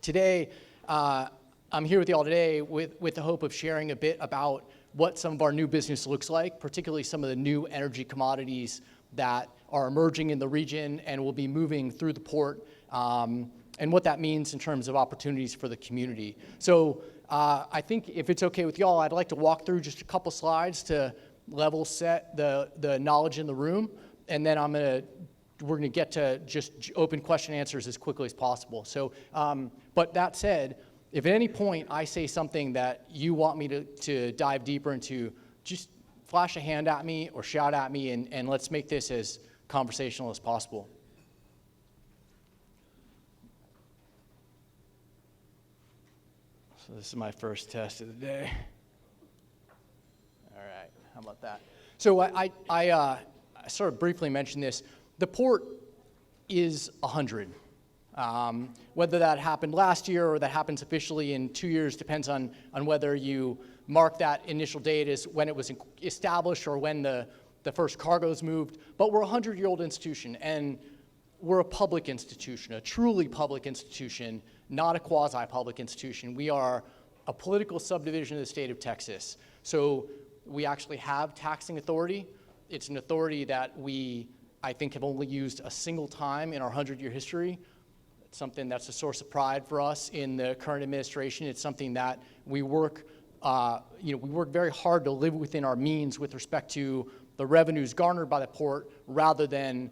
Today, I'm here with you all today with the hope of sharing a bit about what some of our new business looks like, particularly some of the new energy commodities that are emerging in the region and will be moving through the port, and what that means in terms of opportunities for the community. So I think if it's okay with y'all, I'd like to walk through just a couple slides to level set the knowledge in the room, and then we're gonna get to just open question answers as quickly as possible. So, but that said, if at any point I say something that you want me to dive deeper into, just flash a hand at me or shout at me, and let's make this as conversational as possible. So this is my first test of the day. All right, how about that? So I sort of briefly mentioned this. The port is 100. Whether that happened last year or that happens officially in 2 years depends on whether you mark that initial date as when it was established or when the first cargoes moved. But we're a 100-year-old institution, and we're a public institution, a truly public institution, not a quasi-public institution. We are a political subdivision of the state of Texas. So we actually have taxing authority. It's an authority that I think, have only used a single time in our 100-year history. It's something that's a source of pride for us in the current administration. It's something that we work very hard to live within our means with respect to the revenues garnered by the port rather than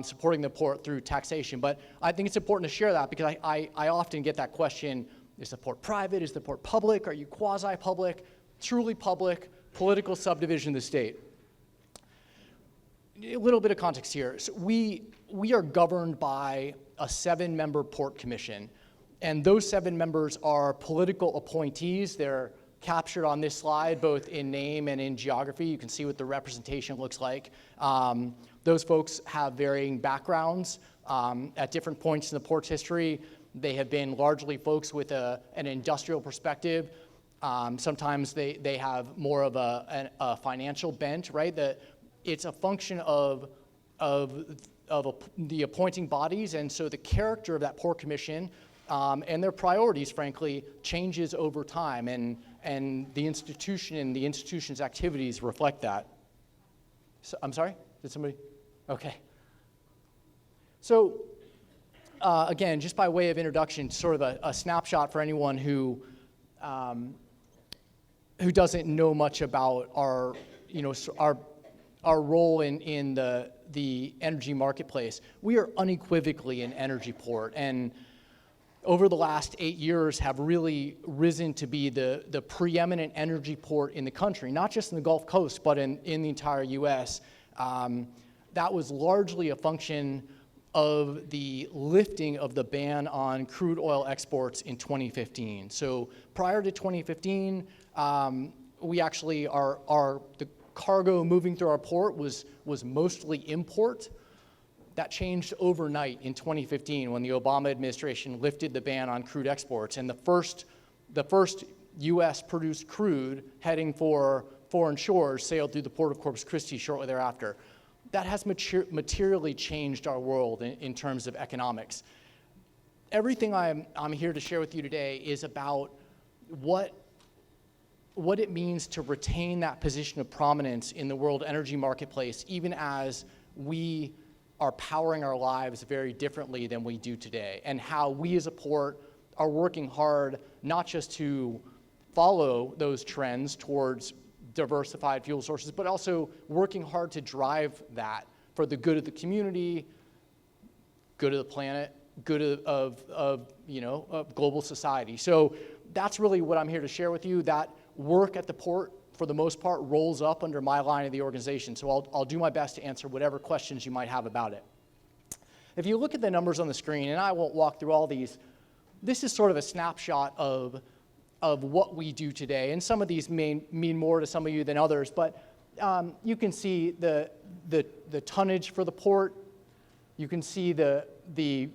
supporting the port through taxation. But I think it's important to share that because I often get that question, is the port private? Is the port public? Are you quasi-public? Truly public, political subdivision of the state. A little bit of context here. So we are governed by a 7-member port commission, and those 7 members are political appointees. They're captured on this slide, both in name and in geography. You can see what the representation looks like. Those folks have varying backgrounds at different points in the port's history. They have been largely folks with an industrial perspective. Sometimes they have more of a financial bent, right? It's a function of the appointing bodies, and so the character of that port commission and their priorities, frankly, changes over time, and the institution and the institution's activities reflect that. So, I'm sorry? Did somebody? Okay. So, again, just by way of introduction, sort of a snapshot for anyone who doesn't know much about our role in the energy marketplace. We are unequivocally an energy port, and over the last 8 years have really risen to be the preeminent energy port in the country, not just in the Gulf Coast, but in the entire U.S. That was largely a function of the lifting of the ban on crude oil exports in 2015. So prior to 2015, we actually the cargo moving through our port was mostly import. That changed overnight in 2015 when the Obama administration lifted the ban on crude exports, and the first U.S. produced crude heading for foreign shores sailed through the port of Corpus Christi shortly thereafter. That has materially changed our world in terms of economics. Everything I'm here to share with you today is about what it means to retain that position of prominence in the world energy marketplace, even as we are powering our lives very differently than we do today, and how we as a port are working hard not just to follow those trends towards diversified fuel sources, but also working hard to drive that for the good of the community, good of the planet, good of global society. So that's really what I'm here to share with you. That work at the port, for the most part, rolls up under my line of the organization. So I'll do my best to answer whatever questions you might have about it. If you look at the numbers on the screen, and I won't walk through all these, this is sort of a snapshot of what we do today. And some of these may mean more to some of you than others, but you can see the tonnage for the port. You can see the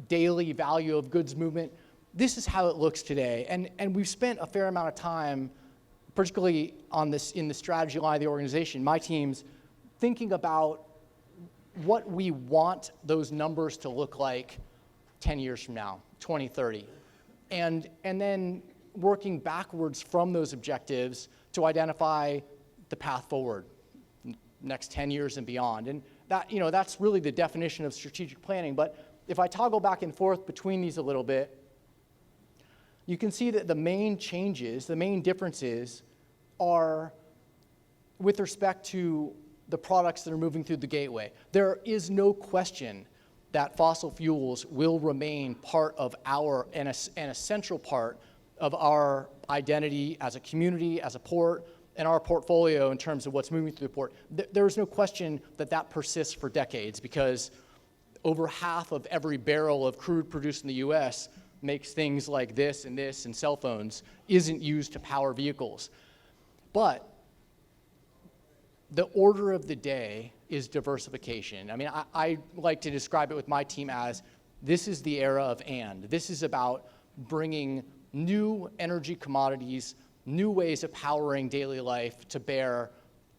daily value of goods movement. This is how it looks today. And we've spent a fair amount of time, particularly on this in the strategy line of the organization, my team's thinking about what we want those numbers to look like 10 years from now, 2030. and then working backwards from those objectives to identify the path forward, next 10 years and beyond. And that, that's really the definition of strategic planning. But if I toggle back and forth between these a little bit, you can see that the main changes, the main differences are with respect to the products that are moving through the gateway. There is no question that fossil fuels will remain part of an essential part of our identity as a community, as a port, and our portfolio in terms of what's moving through the port. There is no question that that persists for decades, because over half of every barrel of crude produced in the US makes things like this and cell phones, isn't used to power vehicles. But the order of the day is diversification. I mean, I like to describe it with my team as, this is the era of and. This is about bringing new energy commodities, new ways of powering daily life to bear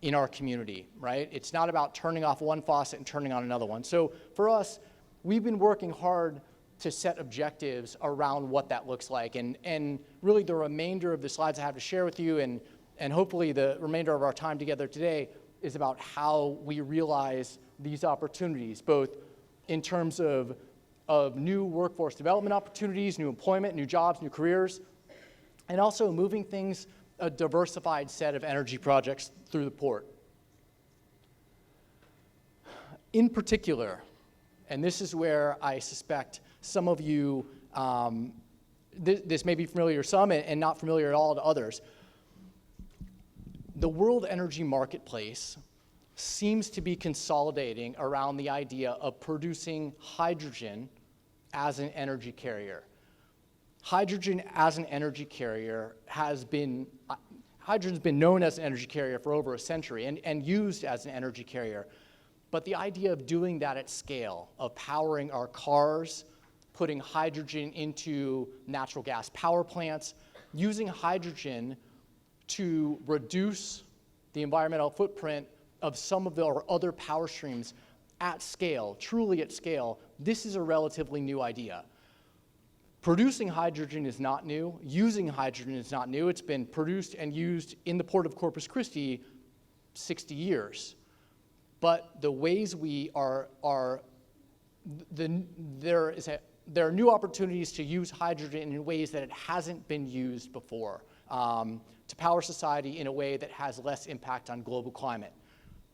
in our community, right? It's not about turning off one faucet and turning on another one. So for us, we've been working hard to set objectives around what that looks like. And really the remainder of the slides I have to share with you, and hopefully the remainder of our time together today, is about how we realize these opportunities, both in terms of new workforce development opportunities, new employment, new jobs, new careers, and also moving things, a diversified set of energy projects through the port. In particular, and this is where I suspect some of you, this may be familiar to some and not familiar at all to others. The world energy marketplace seems to be consolidating around the idea of producing hydrogen as an energy carrier. Hydrogen as an energy carrier hydrogen's been known as an energy carrier for over a century and used as an energy carrier. But the idea of doing that at scale, of powering our cars, putting hydrogen into natural gas power plants, using hydrogen to reduce the environmental footprint of some of our other power streams at scale, truly at scale, this is a relatively new idea. Producing hydrogen is not new. Using hydrogen is not new. It's been produced and used in the port of Corpus Christi 60 years. But the ways there are new opportunities to use hydrogen in ways that it hasn't been used before. To power society in a way that has less impact on global climate.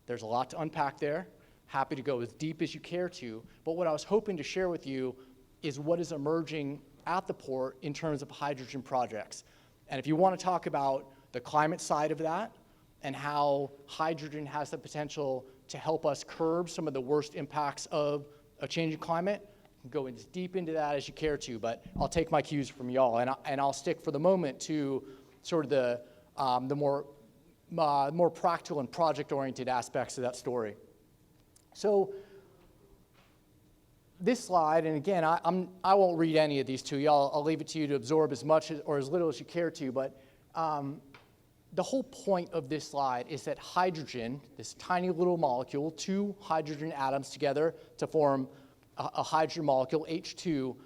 There's a lot to unpack there. Happy to go as deep as you care to, but what I was hoping to share with you is what is emerging at the port in terms of hydrogen projects. And if you want to talk about the climate side of that and how hydrogen has the potential to help us curb some of the worst impacts of a changing climate, go as deep into that as you care to, but I'll take my cues from y'all, and I'll stick for the moment to sort of the more practical and project-oriented aspects of that story. So this slide, and again, I won't read any of these to you. I'll leave it to you to absorb as much or as little as you care to, but the whole point of this slide is that hydrogen, this tiny little molecule, two hydrogen atoms together to form a hydrogen molecule, H2,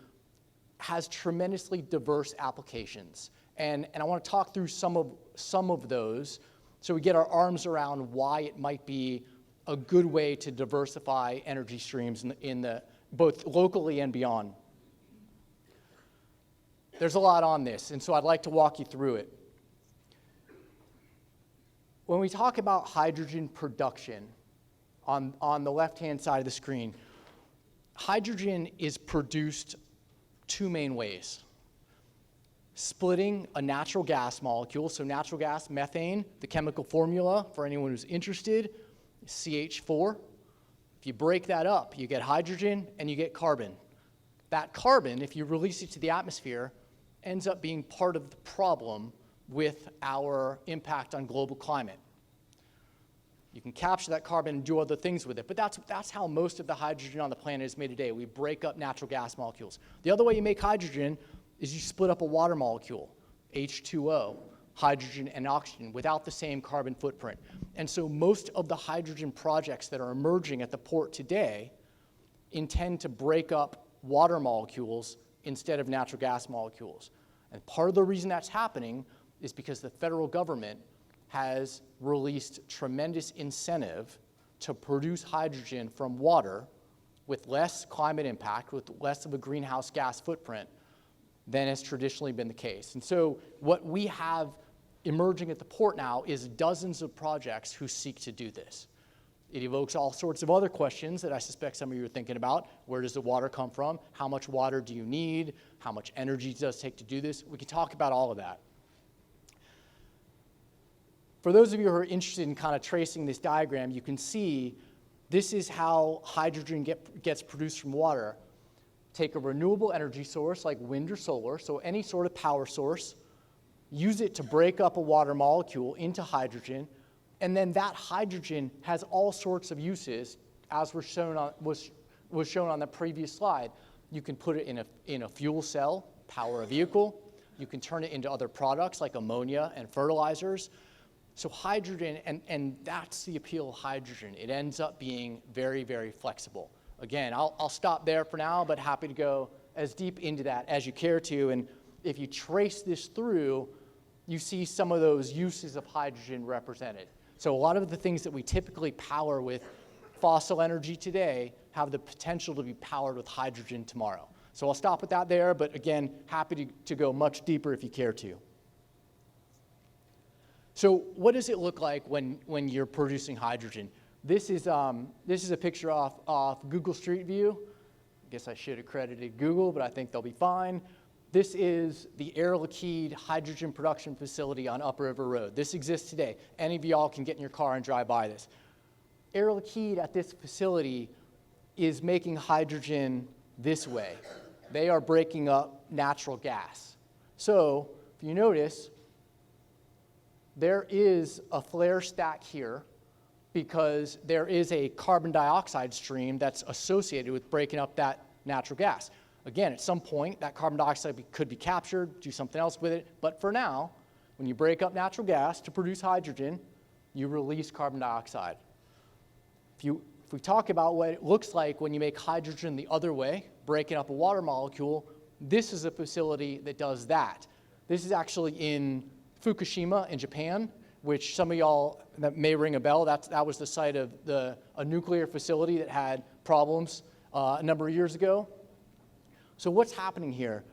has tremendously diverse applications. And I want to talk through some of those so we get our arms around why it might be a good way to diversify energy streams in the both locally and beyond. There's a lot on this, and so I'd like to walk you through it. When we talk about hydrogen production on the left-hand side of the screen, hydrogen is produced two main ways. Splitting a natural gas molecule, so natural gas, methane, the chemical formula, for anyone who's interested, is CH4. If you break that up, you get hydrogen and you get carbon. That carbon, if you release it to the atmosphere, ends up being part of the problem with our impact on global climate. You can capture that carbon and do other things with it, but that's how most of the hydrogen on the planet is made today. We break up natural gas molecules. The other way you make hydrogen is you split up a water molecule, H2O, hydrogen and oxygen, without the same carbon footprint. And so most of the hydrogen projects that are emerging at the port today intend to break up water molecules instead of natural gas molecules. And part of the reason that's happening is because the federal government has released tremendous incentive to produce hydrogen from water with less climate impact, with less of a greenhouse gas footprint than has traditionally been the case. And so what we have emerging at the port now is dozens of projects who seek to do this. It evokes all sorts of other questions that I suspect some of you are thinking about. Where does the water come from? How much water do you need? How much energy does it take to do this? We can talk about all of that. For those of you who are interested in kind of tracing this diagram, you can see this is how hydrogen gets produced from water. Take a renewable energy source like wind or solar, so any sort of power source, use it to break up a water molecule into hydrogen, and then that hydrogen has all sorts of uses, as was shown on the previous slide. You can put it in a fuel cell, power a vehicle. You can turn it into other products like ammonia and fertilizers. So hydrogen, and that's the appeal of hydrogen. It ends up being very, very flexible. Again, I'll stop there for now, but happy to go as deep into that as you care to. And if you trace this through, you see some of those uses of hydrogen represented. So a lot of the things that we typically power with fossil energy today have the potential to be powered with hydrogen tomorrow. So I'll stop with that there, but again, happy to go much deeper if you care to. So what does it look like when you're producing hydrogen? This is a picture off Google Street View. I guess I should have credited Google, but I think they'll be fine. This is the Air Liquide hydrogen production facility on Upriver Road. This exists today. Any of y'all can get in your car and drive by this. Air Liquide at this facility is making hydrogen this way. They are breaking up natural gas. So if you notice, there is a flare stack here because there is a carbon dioxide stream that's associated with breaking up that natural gas. Again, at some point, that carbon dioxide could be captured, do something else with it. But for now, when you break up natural gas to produce hydrogen, you release carbon dioxide. If we talk about what it looks like when you make hydrogen the other way, breaking up a water molecule, this is a facility that does that. This is actually in Fukushima in Japan, which some of y'all, that may ring a bell. That was the site of a nuclear facility that had problems a number of years ago. So what's happening here?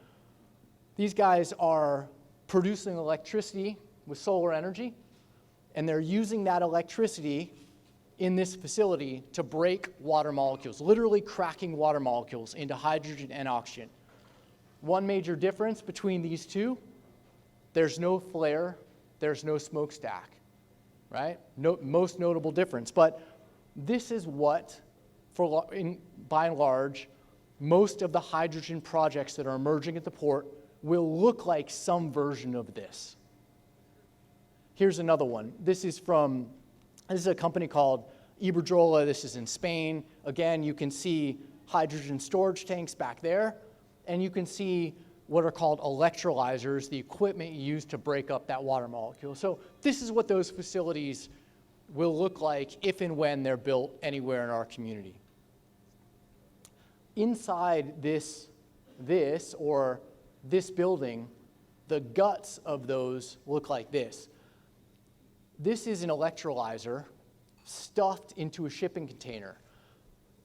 These guys are producing electricity with solar energy, and they're using that electricity in this facility to break water molecules, literally cracking water molecules into hydrogen and oxygen. One major difference between these two, there's no flare, there's no smokestack, right? Most notable difference. But this is what, by and large, most of the hydrogen projects that are emerging at the port will look like some version of this. Here's another one. This is a company called Iberdrola. This is in Spain. Again, you can see hydrogen storage tanks back there, and you can see what are called electrolyzers, the equipment used to break up that water molecule. So this is what those facilities will look like if and when they're built anywhere in our community. Inside this building, the guts of those look like this. This is an electrolyzer stuffed into a shipping container.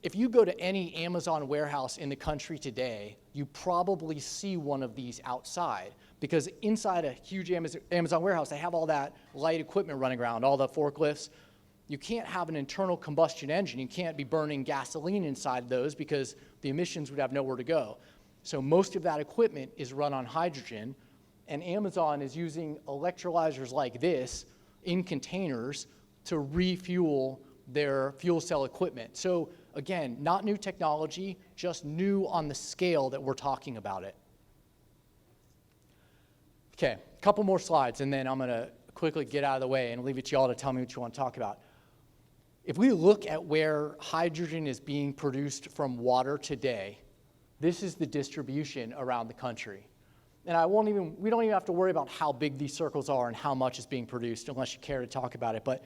If you go to any Amazon warehouse in the country today, you probably see one of these outside, because inside a huge Amazon warehouse, they have all that light equipment running around, all the forklifts. You can't have an internal combustion engine. You can't be burning gasoline inside those because the emissions would have nowhere to go. So most of that equipment is run on hydrogen, and Amazon is using electrolyzers like this in containers to refuel their fuel cell equipment. So again, not new technology, just new on the scale that we're talking about it. Okay, a couple more slides, and then I'm going to quickly get out of the way and leave it to y'all to tell me what you want to talk about. If we look at where hydrogen is being produced from water today, this is the distribution around the country. And we don't even have to worry about how big these circles are and how much is being produced, unless you care to talk about it. But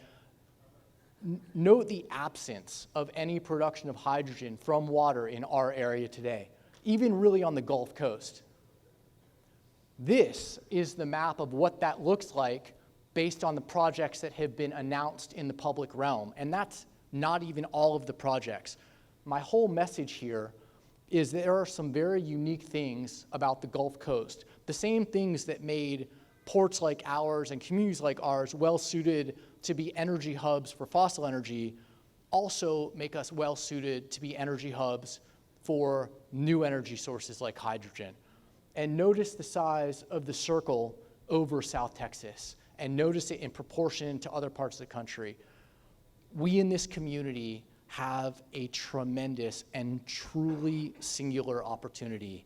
note the absence of any production of hydrogen from water in our area today. even really on the Gulf Coast. This is the map of what that looks like based on the projects that have been announced in the public realm. And that's not even all of the projects. My whole message here is there are some very unique things about the Gulf Coast. The same things that made ports like ours and communities like ours well suited to be energy hubs for fossil energy also make us well suited to be energy hubs for new energy sources like hydrogen. And notice the size of the circle over South Texas, and notice it in proportion to other parts of the country. We in this community have a tremendous and truly singular opportunity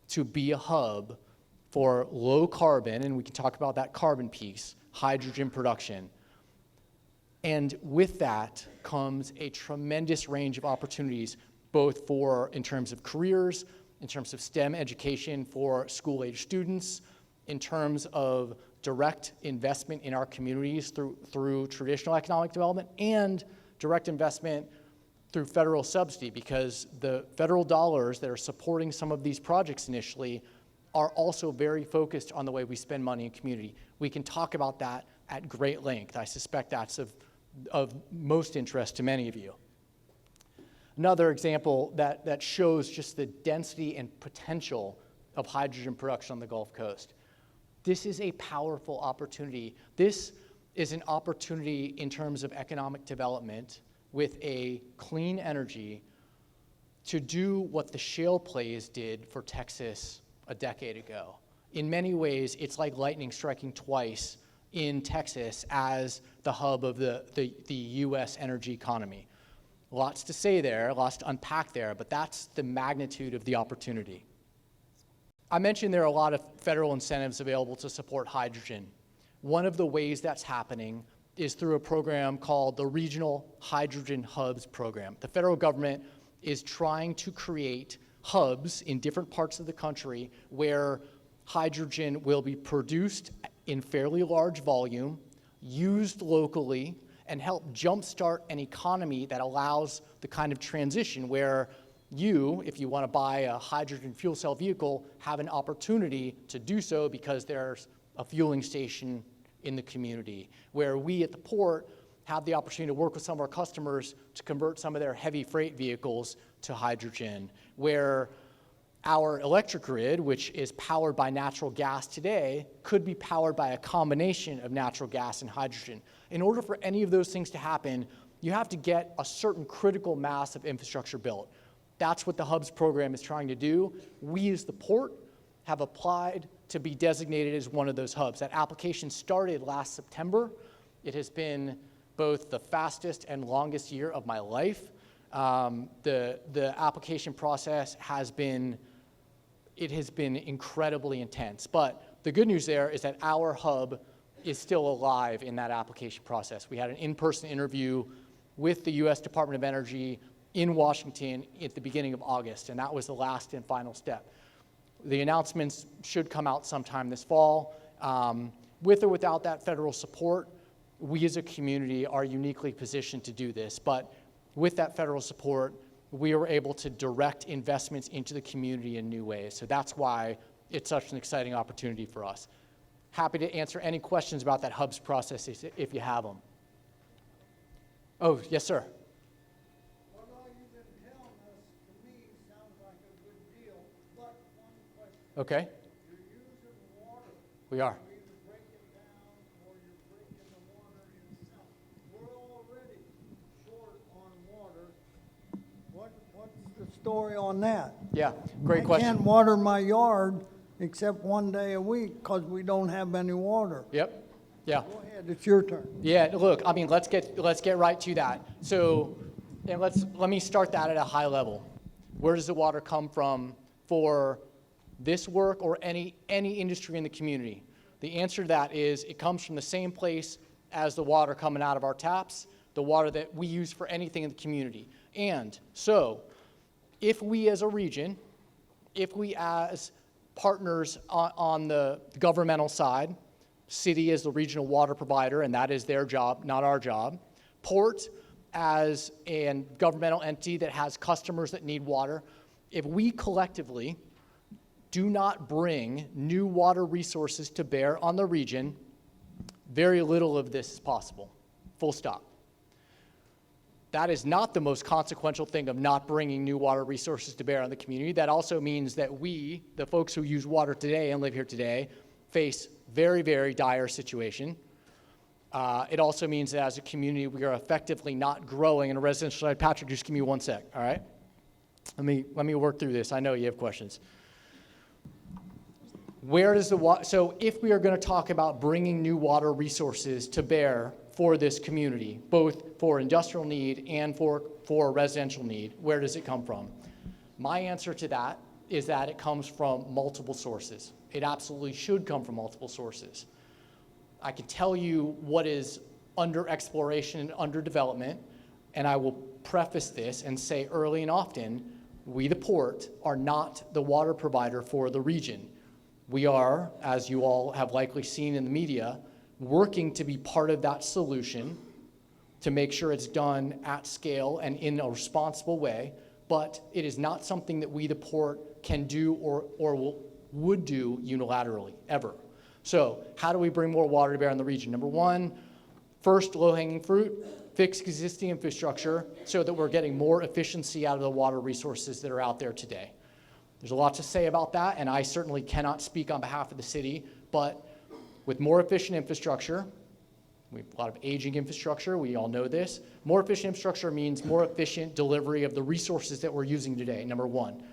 to be a hub for low carbon, and we can talk about that carbon piece, hydrogen production. And with that comes a tremendous range of opportunities, both for, in terms of careers, in terms of STEM education for school-age students, in terms of direct investment in our communities through traditional economic development, and direct investment through federal subsidy, because the federal dollars that are supporting some of these projects initially are also very focused on the way we spend money in community. We can talk about that at great length. I suspect that's of most interest to many of you. Another example that shows just the density and potential of hydrogen production on the Gulf Coast. This is a powerful opportunity. This is an opportunity in terms of economic development with a clean energy to do what the shale plays did for Texas a decade ago. In many ways, it's like lightning striking twice in Texas as the hub of the U.S. energy economy. Lots to say there, lots to unpack there, but that's the magnitude of the opportunity. I mentioned there are a lot of federal incentives available to support hydrogen. One of the ways that's happening is through a program called the Regional Hydrogen Hubs Program. The federal government is trying to create hubs in different parts of the country where hydrogen will be produced in fairly large volume, used locally, and help jumpstart an economy that allows the kind of transition where you, if you want to buy a hydrogen fuel cell vehicle, have an opportunity to do so because there's a fueling station in the community, where we at the port have the opportunity to work with some of our customers to convert some of their heavy freight vehicles to hydrogen, where our electric grid, which is powered by natural gas today, could be powered by a combination of natural gas and hydrogen. In order for any of those things to happen, you have to get a certain critical mass of infrastructure built. That's what the Hubs program is trying to do. We as the port have applied to be designated as one of those hubs. That application started last September. It has been both the fastest and longest year of my life. The application process has been incredibly intense. But the good news there is that our hub is still alive in that application process. We had an in-person interview with the U.S. Department of Energy in Washington at the beginning of August, and that was the last and final step. The announcements should come out sometime this fall. With or without that federal support, we as a community are uniquely positioned to do this. But with that federal support, we are able to direct investments into the community in new ways. So that's why it's such an exciting opportunity for us. Happy to answer any questions about that Hubs process if you have them. Oh, yes, sir. What all you've been telling us, to me, sounds like a good deal, but one question. Okay. You're using water. We are. You either break it down or you're breaking the water itself. We're already short on water. What's the story on that? Yeah, great question. I can't water my yard except one day a week because we don't have any water. Yep. Yeah. Go ahead, it's your turn. Yeah, look, I mean, let's get right to that. So, and let me start that at a high level. Where does the water come from for this work or any industry in the community? The answer to that is it comes from the same place as the water coming out of our taps, the water that we use for anything in the community. And so, if we as a region, if we as partners on the governmental side, city as the regional water provider, and that is their job, not our job. Port as a governmental entity that has customers that need water. if we collectively do not bring new water resources to bear on the region, very little of this is possible, full stop. That is not the most consequential thing of not bringing new water resources to bear on the community. That also means that we, the folks who use water today and live here today, face very, very dire situation. It also means that as a community, we are effectively not growing in a residential side. Patrick, just give me 1 sec, all right? Let me work through this. I know you have questions. Where does the water, so if we are going to talk about bringing new water resources to bear for this community, both for industrial need and for residential need, where does it come from? My answer to that is that it comes from multiple sources. It absolutely should come from multiple sources. I can tell you what is under exploration and under development, and I will preface this and say early and often, we, the port, are not the water provider for the region. We are, as you all have likely seen in the media, working to be part of that solution to make sure it's done at scale and in a responsible way, but it is not something that we, the port, can do or would do unilaterally, ever. So how do we bring more water to bear on the region? Number one, first low-hanging fruit, fix existing infrastructure so that we're getting more efficiency out of the water resources that are out there today. There's a lot to say about that, and I certainly cannot speak on behalf of the city, but with more efficient infrastructure, we have a lot of aging infrastructure, we all know this. More efficient infrastructure means more efficient delivery of the resources that we're using today, number one.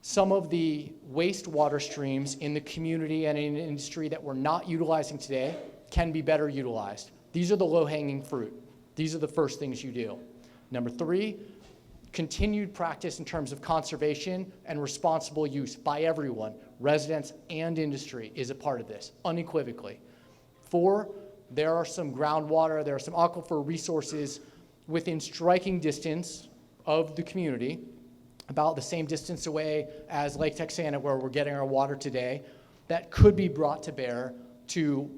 Some of the wastewater streams in the community and in the industry that we're not utilizing today can be better utilized. These are the low-hanging fruit. These are the first things you do. Number three, continued practice in terms of conservation and responsible use by everyone, residents and industry, is a part of this, unequivocally. Four, there are some groundwater, there are some aquifer resources within striking distance of the community, about the same distance away as Lake Texana, where we're getting our water today, that could be brought to bear to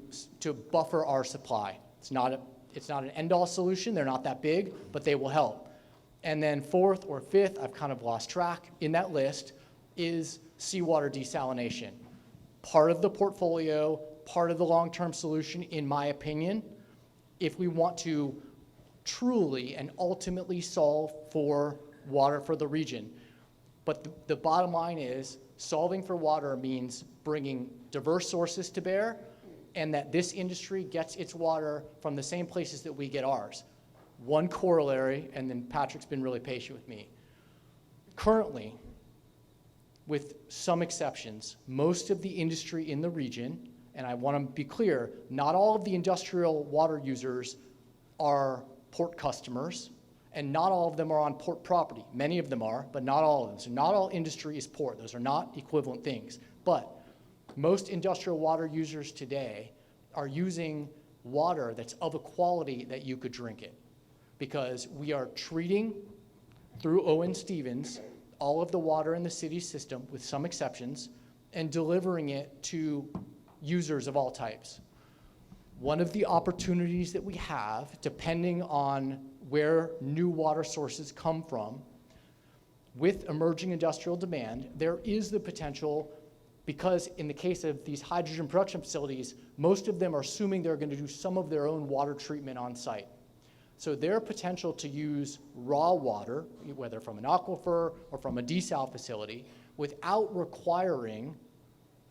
buffer our supply. It's not an end-all solution, they're not that big, but they will help. And then fourth or fifth, I've kind of lost track in that list, is seawater desalination. Part of the portfolio, part of the long-term solution, in my opinion, if we want to truly and ultimately solve for water for the region. But the bottom line is, solving for water means bringing diverse sources to bear, and that this industry gets its water from the same places that we get ours. One corollary, and then Patrick's been really patient with me. Currently, with some exceptions, most of the industry in the region, and I want to be clear, not all of the industrial water users are port customers, and not all of them are on port property. Many of them are, but not all of them. So not all industry is port. Those are not equivalent things. But most industrial water users today are using water that's of a quality that you could drink it, because we are treating, through Owen Stevens, all of the water in the city system, with some exceptions, and delivering it to users of all types. One of the opportunities that we have, depending on where new water sources come from, with emerging industrial demand, there is the potential, because in the case of these hydrogen production facilities, most of them are assuming they're going to do some of their own water treatment on site. So their potential to use raw water, whether from an aquifer or from a desal facility, without requiring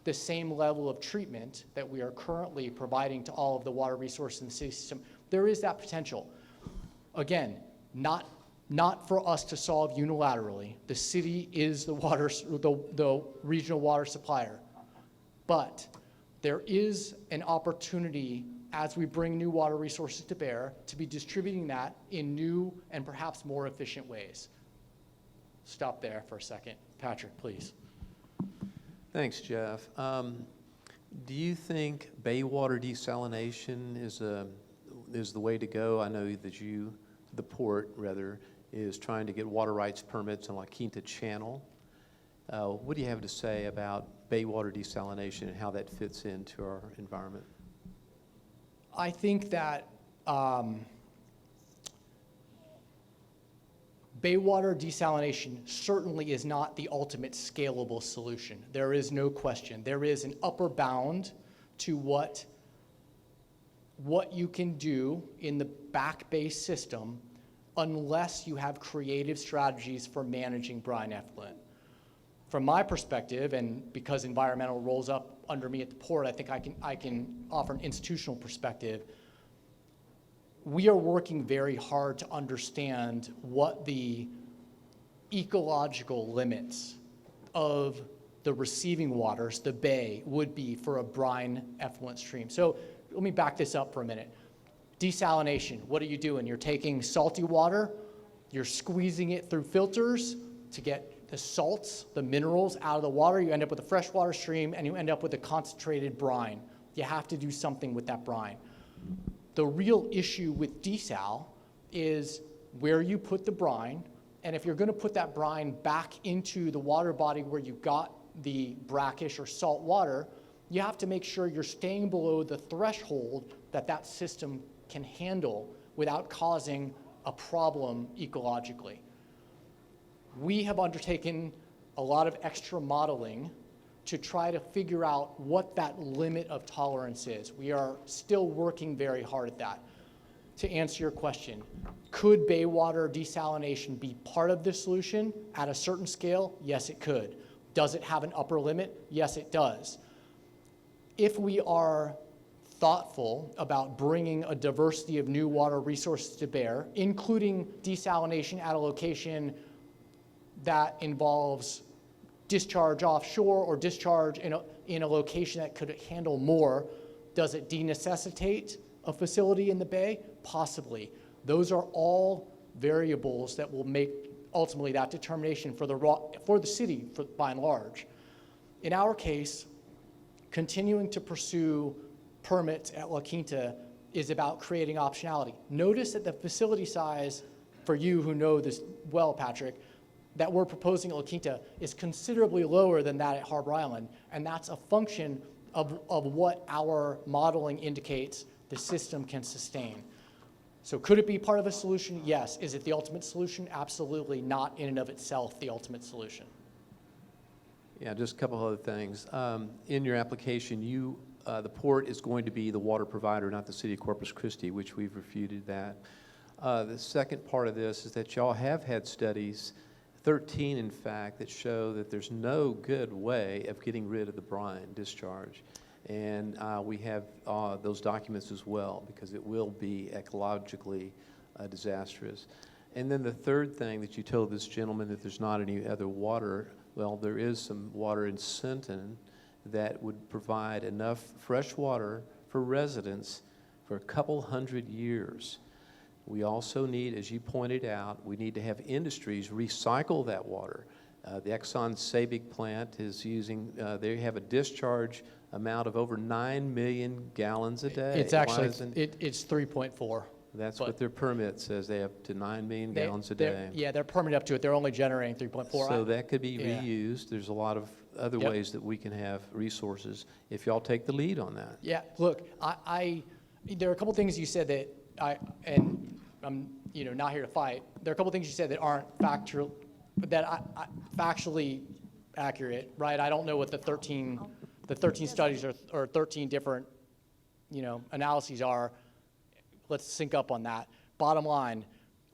the same level of treatment that we are currently providing to all of the water resources in the city system, there is that potential. Again, not for us to solve unilaterally. The city is the regional water supplier. But there is an opportunity, as we bring new water resources to bear, to be distributing that in new and perhaps more efficient ways. Stop there for a second. Patrick, please. Thanks, Jeff. Do you think bay water desalination is the way to go? I know that the port rather, is trying to get water rights permits in La Quinta Channel. What do you have to say about bay water desalination and how that fits into our environment? I think that Baywater desalination certainly is not the ultimate scalable solution. There is no question. There is an upper bound to what you can do in the back-based system unless you have creative strategies for managing brine effluent. From my perspective, and because environmental rolls up under me at the port, I think I can offer an institutional perspective. We are working very hard to understand what the ecological limits of the receiving waters, the bay, would be for a brine effluent stream. So let me back this up for a minute. Desalination, what are you doing? You're taking salty water, you're squeezing it through filters to get the salts, the minerals out of the water. You end up with a freshwater stream, and you end up with a concentrated brine. You have to do something with that brine. The real issue with desal is where you put the brine, and if you're going to put that brine back into the water body where you got the brackish or salt water, you have to make sure you're staying below the threshold that system can handle without causing a problem ecologically. We have undertaken a lot of extra modeling to try to figure out what that limit of tolerance is. We are still working very hard at that. To answer your question, could Baywater desalination be part of the solution at a certain scale? Yes, it could. Does it have an upper limit? Yes, it does. If we are thoughtful about bringing a diversity of new water resources to bear, including desalination at a location that involves discharge offshore or discharge in a location that could handle more, does it denecessitate a facility in the bay? Possibly. Those are all variables that will make ultimately that determination for the city by and large. In our case, continuing to pursue permits at La Quinta is about creating optionality. Notice that the facility size, for you who know this well, Patrick, that we're proposing at La Quinta is considerably lower than that at Harbor Island, and that's a function of what our modeling indicates the system can sustain. So could it be part of a solution? Yes. Is it the ultimate solution? Absolutely not in and of itself the ultimate solution. Yeah, just a couple other things. In your application, the port is going to be the water provider, not the city of Corpus Christi, which we've refuted that. The second part of this is that y'all have had studies, 13 in fact, that show that there's no good way of getting rid of the brine discharge. And we have those documents as well, because it will be ecologically disastrous. And then the third thing that you told this gentleman, that there's not any other water. Well, there is some water in Sinton that would provide enough fresh water for residents for a couple hundred years. We also need, as you pointed out, we need to have industries recycle that water. The Exxon Sabic plant is using, they have a discharge amount of over 9 million gallons a day. It's actually, it's 3.4. That's what their permit says. They have to 9 million gallons a day. Yeah, they're permitted up to it. They're only generating 3.4. So that could be reused. There's a lot of other ways that we can have resources if y'all take the lead on that. Yeah, look, there are a couple things you said that and I'm not here to fight. There are a couple things you said that aren't factually accurate, right? I don't know what the 13 studies or 13 different analyses are. Let's sync up on that. Bottom line,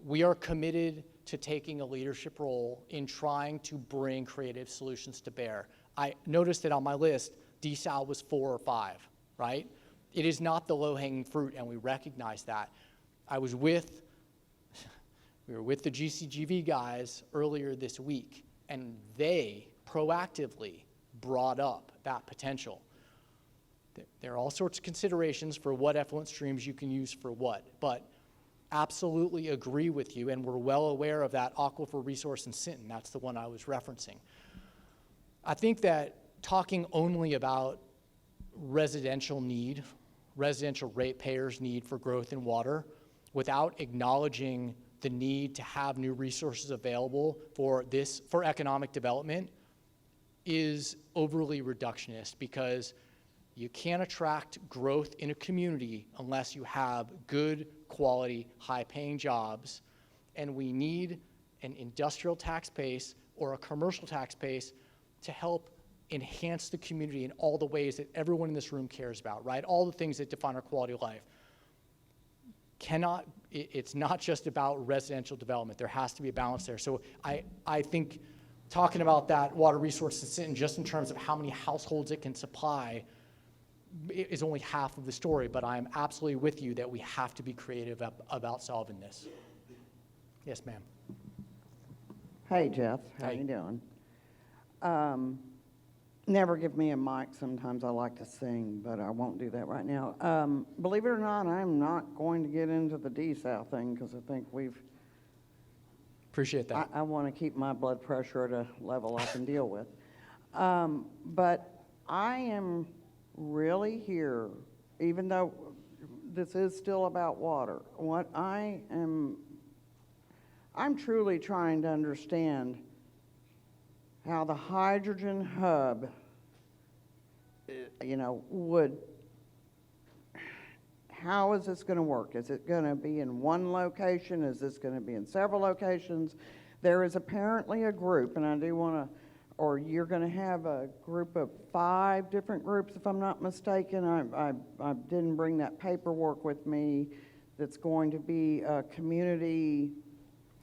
we are committed to taking a leadership role in trying to bring creative solutions to bear. I noticed that on my list, desal was 4 or 5, right? It is not the low-hanging fruit, and we recognize that. We were with the GCGV guys earlier this week, and they proactively brought up that potential. There are all sorts of considerations for what effluent streams you can use for what, but absolutely agree with you, and we're well aware of that aquifer resource in Sinton. That's the one I was referencing. I think that talking only about residential ratepayers' need for growth in water, without acknowledging the need to have new resources available for economic development, is overly reductionist, because you can't attract growth in a community unless you have good quality, high-paying jobs, and we need an industrial tax base or a commercial tax base to help enhance the community in all the ways that everyone in this room cares about, right? All the things that define our quality of life. It's not just about residential development. There has to be a balance there. So I think talking about that water resource isn't just in terms of how many households it can supply is only half of the story, but I'm absolutely with you that we have to be creative about solving this. Yes, ma'am. Hey, Jeff. How Hey. you doing? Never give me a mic. Sometimes I like to sing, but I won't do that right now. Believe it or not, I'm not going to get into the desal thing because I think Appreciate that. I want to keep my blood pressure at a level I can deal with. But I am really here, even though this is still about water. I'm truly trying to understand how the hydrogen hub, how is this going to work? Is it going to be in one location? Is this going to be in several locations? There is apparently a group, and I do want to, or you're going to have a group of 5 different groups, if I'm not mistaken. I didn't bring that paperwork with me. That's going to be community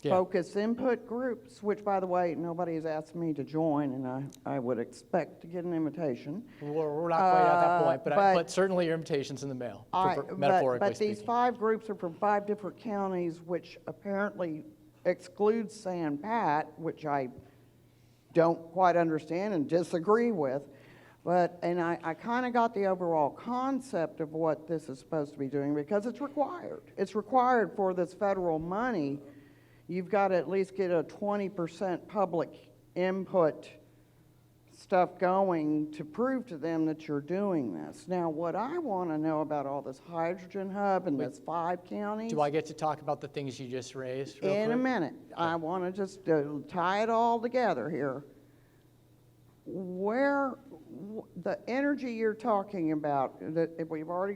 focus input groups, which, by the way, nobody has asked me to join, and I would expect to get an invitation. We're not quite at that point, but certainly your invitation's in the mail, metaphorically but speaking. these 5 groups are from 5 different counties, which apparently excludes San Pat, which I don't quite understand and disagree with. And I kind of got the overall concept of what this is supposed to be doing because it's required. It's required for this federal money. You've got to at least get a 20% public input stuff going to prove to them that you're doing this. Now, what I want to know about all this hydrogen hub and this 5 counties. Do I get to talk about the things you just raised real In quick? a minute. I want to just tie it all together here. The energy you're talking about, that we've already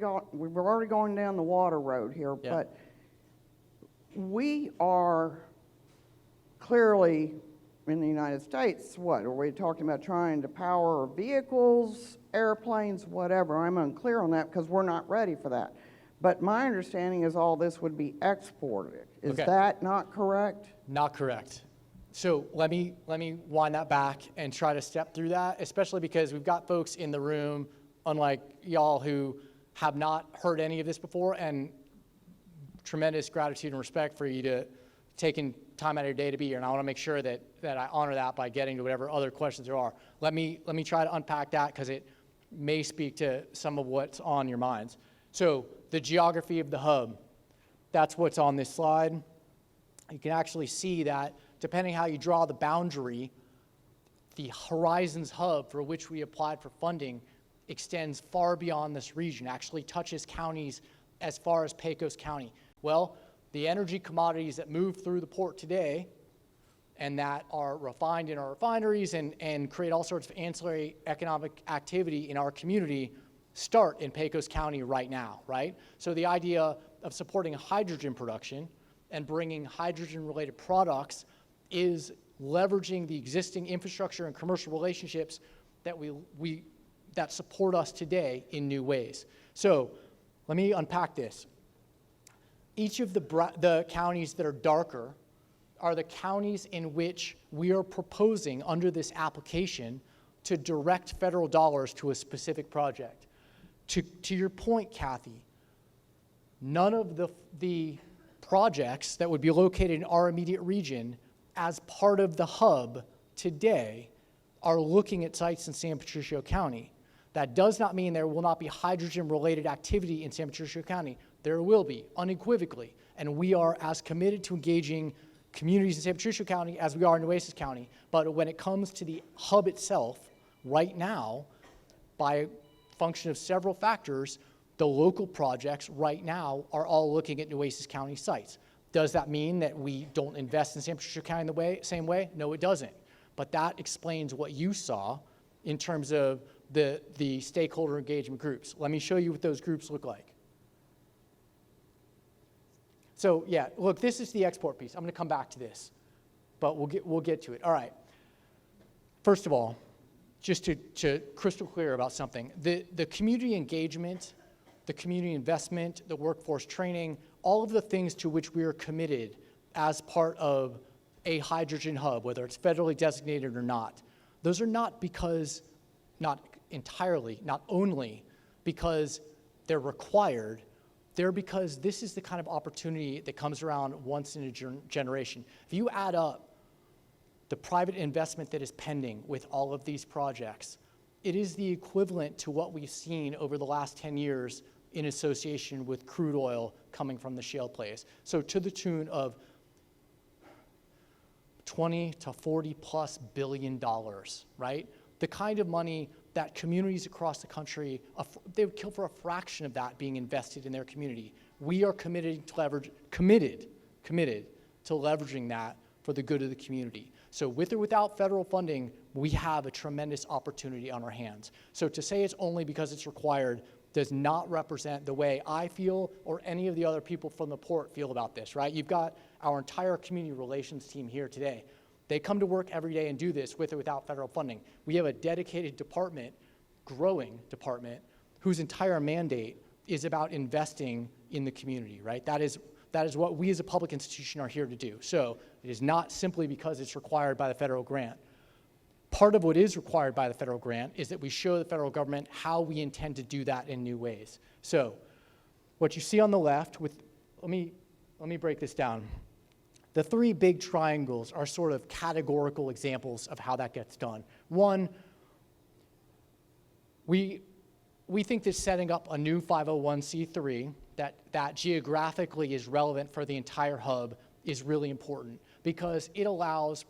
going down the water road here, Yeah. but we are clearly in the United States, what, are we talking about trying to power vehicles, airplanes, whatever? I'm unclear on that because we're not ready for that. But my understanding is all this would be exported. Is Okay. that not correct? Not correct. So let me wind that back and try to step through that, especially because we've got folks in the room, unlike y'all, who have not heard any of this before, and tremendous gratitude and respect for you to taking time out of your day to be here, and I want to make sure that I honor that by getting to whatever other questions there are. Let me try to unpack that because it may speak to some of what's on your minds. So the geography of the hub, that's what's on this slide. You can actually see that depending how you draw the boundary, the Horizons hub for which we applied for funding extends far beyond this region, actually touches counties as far as Pecos County. Well, the energy commodities that move through the port today and that are refined in our refineries and create all sorts of ancillary economic activity in our community start in Pecos County right now, right? So the idea of supporting hydrogen production and bringing hydrogen-related products is leveraging the existing infrastructure and commercial relationships that that support us today in new ways. So let me unpack this. Each of the counties that are darker are the counties in which we are proposing under this application to direct federal dollars to a specific project. To your point, Kathy, none of the projects that would be located in our immediate region as part of the hub today are looking at sites in San Patricio County. That does not mean there will not be hydrogen-related activity in San Patricio County. There will be, unequivocally, and we are as committed to engaging communities in San Patricio County as we are in Nueces County. But when it comes to the hub itself, right now, by function of several factors, the local projects right now are all looking at Nueces County sites. Does that mean that we don't invest in San Patricio County the same way? No, it doesn't. But that explains what you saw in terms of the stakeholder engagement groups. Let me show you what those groups look like. So yeah, look, this is the export piece. I'm going to come back to this. but we'll get to it. All right. First of all, just to crystal clear about something, the community engagement, the community investment, the workforce training, all of the things to which we are committed as part of a hydrogen hub, whether it's federally designated or not, those are not because, not entirely, not only because they're required, they're because this is the kind of opportunity that comes around once in a generation. If you add up the private investment that is pending with all of these projects, it is the equivalent to what we've seen over the last 10 years in association with crude oil coming from the shale plays. So to the tune of 20 to 40 plus $billion, right? The kind of money that communities across the country, they would kill for a fraction of that being invested in their community. We are committed to leveraging that for the good of the community. So with or without federal funding, we have a tremendous opportunity on our hands. So to say it's only because it's required does not represent the way I feel or any of the other people from the port feel about this, right? You've got our entire community relations team here today. They come to work every day and do this with or without federal funding. We have a dedicated department, growing department, whose entire mandate is about investing in the community, right? That is what we as a public institution are here to do. So it is not simply because it's required by the federal grant. Part of what is required by the federal grant is that we show the federal government how we intend to do that in new ways. So what you see on the left let me break this down. The three big triangles are sort of categorical examples of how that gets done. One, we think that setting up a new 501c3 that geographically is relevant for the entire hub is really important because it allows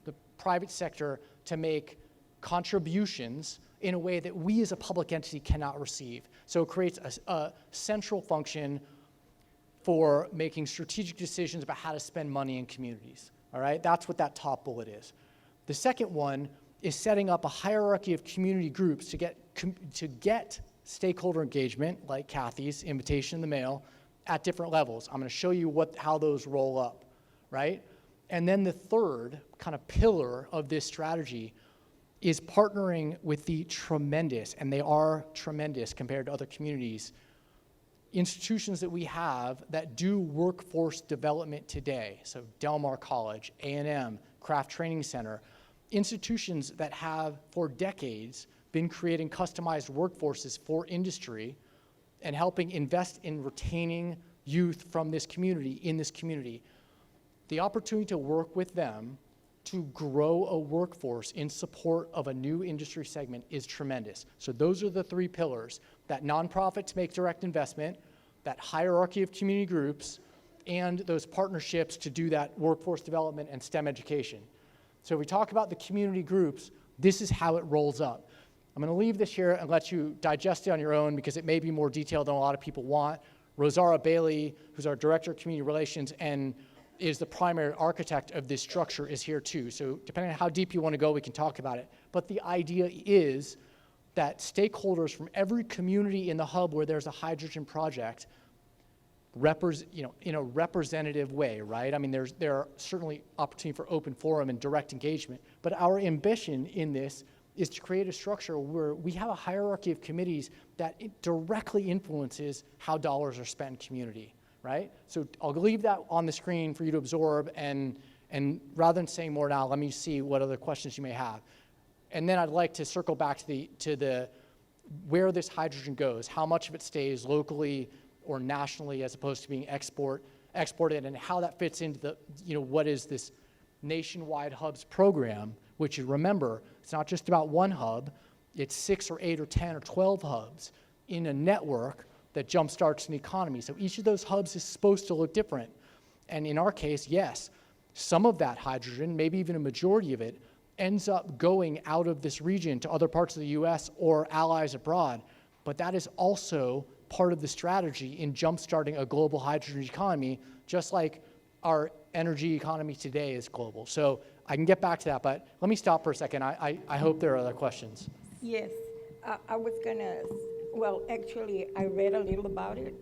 the private sector to make contributions in a way that we as a public entity cannot receive. So it creates a central function for making strategic decisions about how to spend money in communities, all right? That's what that top bullet is. The second one is setting up a hierarchy of community groups to get stakeholder engagement, like Kathy's invitation in the mail, at different levels. I'm gonna show you how those roll up, right? And then the third kind of pillar of this strategy is partnering with the tremendous, and they are tremendous compared to other communities, institutions that we have that do workforce development today. So Del Mar College, A&M, Craft Training Center, institutions that have for decades been creating customized workforces for industry and helping invest in retaining youth from this community, in this community. The opportunity to work with them to grow a workforce in support of a new industry segment is tremendous. So those are the three pillars: that nonprofit to make direct investment, that hierarchy of community groups, and those partnerships to do that workforce development and STEM education. So we talk about the community groups, this is how it rolls up. I'm gonna leave this here and let you digest it on your own because it may be more detailed than a lot of people want. Rosara Bailey, who's our Director of Community Relations and is the primary architect of this structure, is here too. So depending on how deep you want to go, we can talk about it. But the idea is that stakeholders from every community in the hub where there's a hydrogen project, in a representative way, right? I mean, there are certainly opportunity for open forum and direct engagement, but our ambition in this is to create a structure where we have a hierarchy of committees that it directly influences how dollars are spent in community. Right? So I'll leave that on the screen for you to absorb, and rather than saying more now, let me see what other questions you may have. And then I'd like to circle back to the where this hydrogen goes, how much of it stays locally or nationally as opposed to being exported, and how that fits into the, what is this nationwide hubs program, which you remember, it's not just about one hub, it's 6 or 8 or 10 or 12 hubs in a network that jumpstarts an economy. So each of those hubs is supposed to look different. And in our case, yes, some of that hydrogen, maybe even a majority of it, ends up going out of this region to other parts of the US or allies abroad. But that is also part of the strategy in jumpstarting a global hydrogen economy, just like our energy economy today is global. So I can get back to that, but let me stop for a second. I hope there are other questions. Yes, I was gonna, well, actually, I read a little about it,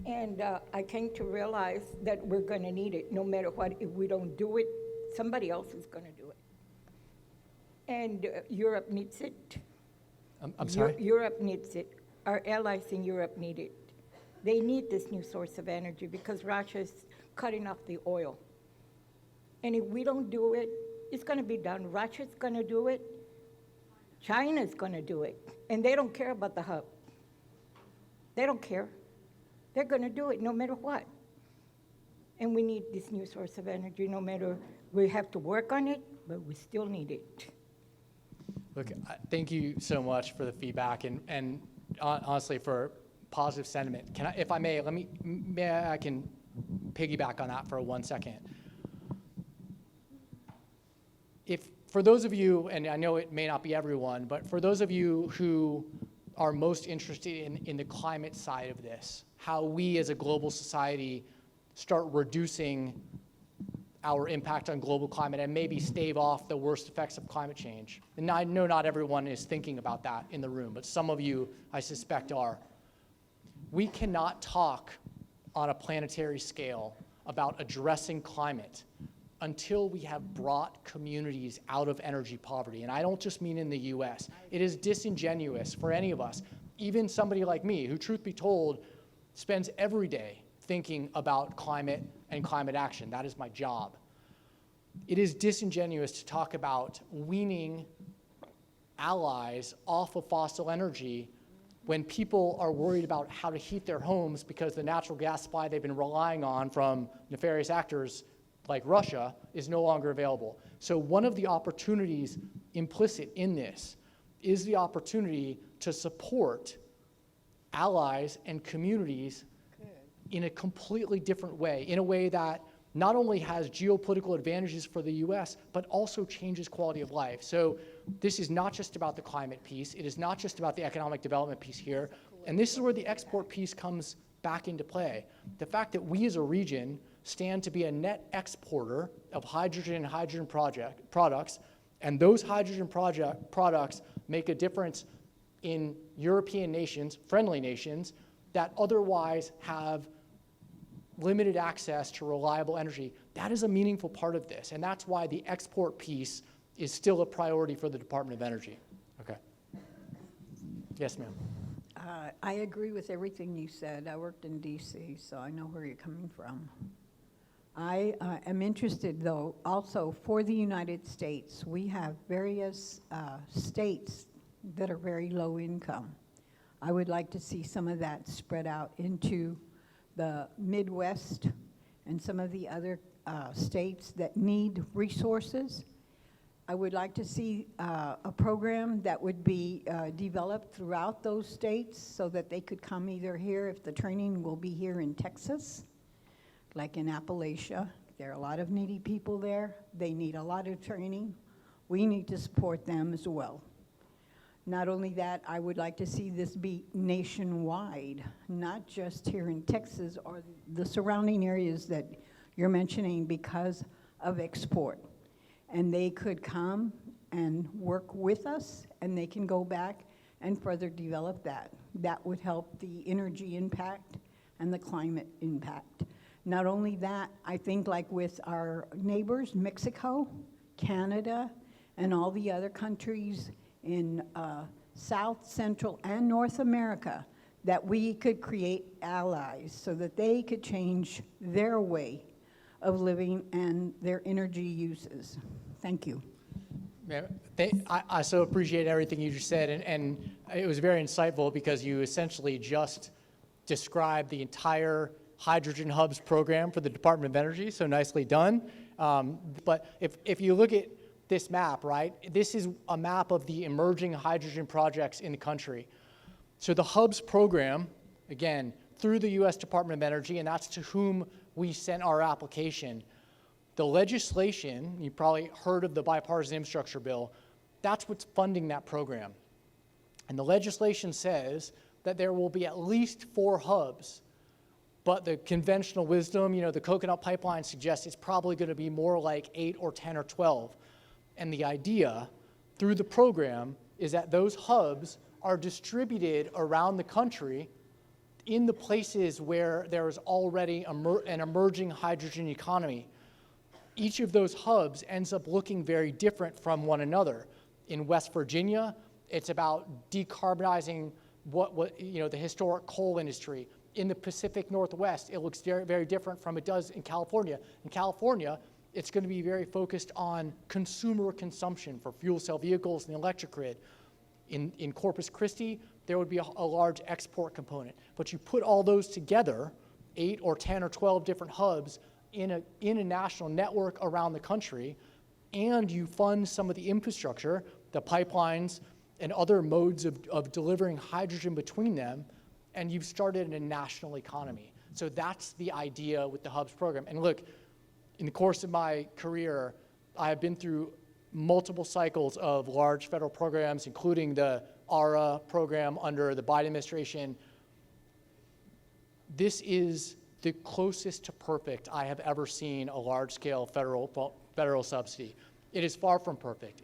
and I came to realize that we're gonna need it no matter what. If we don't do it Somebody else is going to do it. And Europe needs it. I'm sorry? Europe needs it. Our allies in Europe need it. They need this new source of energy because Russia is cutting off the oil. And if we don't do it, it's going to be done. Russia's going to do it. China's going to do it. And they don't care about the hub. They don't care. They're going to do it no matter what. And we need this new source of energy no matter, we have to work on it, but we still need it. Look, thank you so much for the feedback and honestly for positive sentiment. Can I, if I may, I can piggyback on that for 1 second. If, for those of you, and I know it may not be everyone, but for those of you who are most interested in the climate side of this, how we as a global society start reducing our impact on global climate and maybe stave off the worst effects of climate change. And I know not everyone is thinking about that in the room, but some of you, I suspect, are. We cannot talk on a planetary scale about addressing climate until we have brought communities out of energy poverty. And I don't just mean in the US. It is disingenuous for any of us, even somebody like me, who, truth be told, spends every day thinking about climate and climate action. That is my job. It is disingenuous to talk about weaning allies off of fossil energy when people are worried about how to heat their homes because the natural gas supply they've been relying on from nefarious actors like Russia is no longer available. So one of the opportunities implicit in this is the opportunity to support allies and communities in a completely different way, in a way that not only has geopolitical advantages for the US, but also changes quality of life. So this is not just about the climate piece. It is not just about the economic development piece here. And this is where the export piece comes back into play. The fact that we as a region stand to be a net exporter of hydrogen and hydrogen products, and those hydrogen products make a difference in European nations, friendly nations, that otherwise have limited access to reliable energy. That is a meaningful part of this, and that's why the export piece is still a priority for the Department of Energy. Okay. Yes, ma'am. I agree with everything you said. I worked in DC, so I know where you're coming from. I am interested, though, also for the United States. We have various states that are very low income. I would like to see some of that spread out into the Midwest and some of the other states that need resources. I would like to see a program that would be developed throughout those states so that they could come either here, if the training will be here in Texas, like in Appalachia. There are a lot of needy people there. They need a lot of training. We need to support them as well. Not only that, I would like to see this be nationwide, not just here in Texas or the surrounding areas that you're mentioning because of export. And they could come and work with us, and they can go back and further develop that. That would help the energy impact and the climate impact. Not only that, I think like with our neighbors, Mexico, Canada, and all the other countries in South, Central, and North America, that we could create allies so that they could change their way of living and their energy uses. Thank you. I so appreciate everything you just said, and it was very insightful because you essentially just described the entire Hydrogen Hubs program for the Department of Energy, so nicely done. But if you look at this map, right, this is a map of the emerging hydrogen projects in the country. So the Hubs program, again, through the U.S. Department of Energy, and that's to whom we sent our application. The legislation, you probably heard of the bipartisan infrastructure bill, that's what's funding that program. And the legislation says that there will be at least 4 hubs, but the conventional wisdom, the coconut pipeline suggests it's probably going to be more like 8 or 10 or 12. And the idea through the program is that those hubs are distributed around the country in the places where there is already an emerging hydrogen economy. each of those hubs ends up looking very different from one another. In West Virginia, it's about decarbonizing the historic coal industry. In the Pacific Northwest, it looks very, very different from it does in California. In California, it's going to be very focused on consumer consumption for fuel cell vehicles and the electric grid. In Corpus Christi, there would be a large export component. But you put all those together, 8 or 10 or 12 different hubs in a national network around the country, and you fund some of the infrastructure, the pipelines, and other modes of delivering hydrogen between them, and you've started a national economy. So that's the idea with the Hubs program. And look, in the course of my career, I have been through multiple cycles of large federal programs, including the ARA program under the Biden administration. This is the closest to perfect I have ever seen a large-scale federal subsidy. It is far from perfect.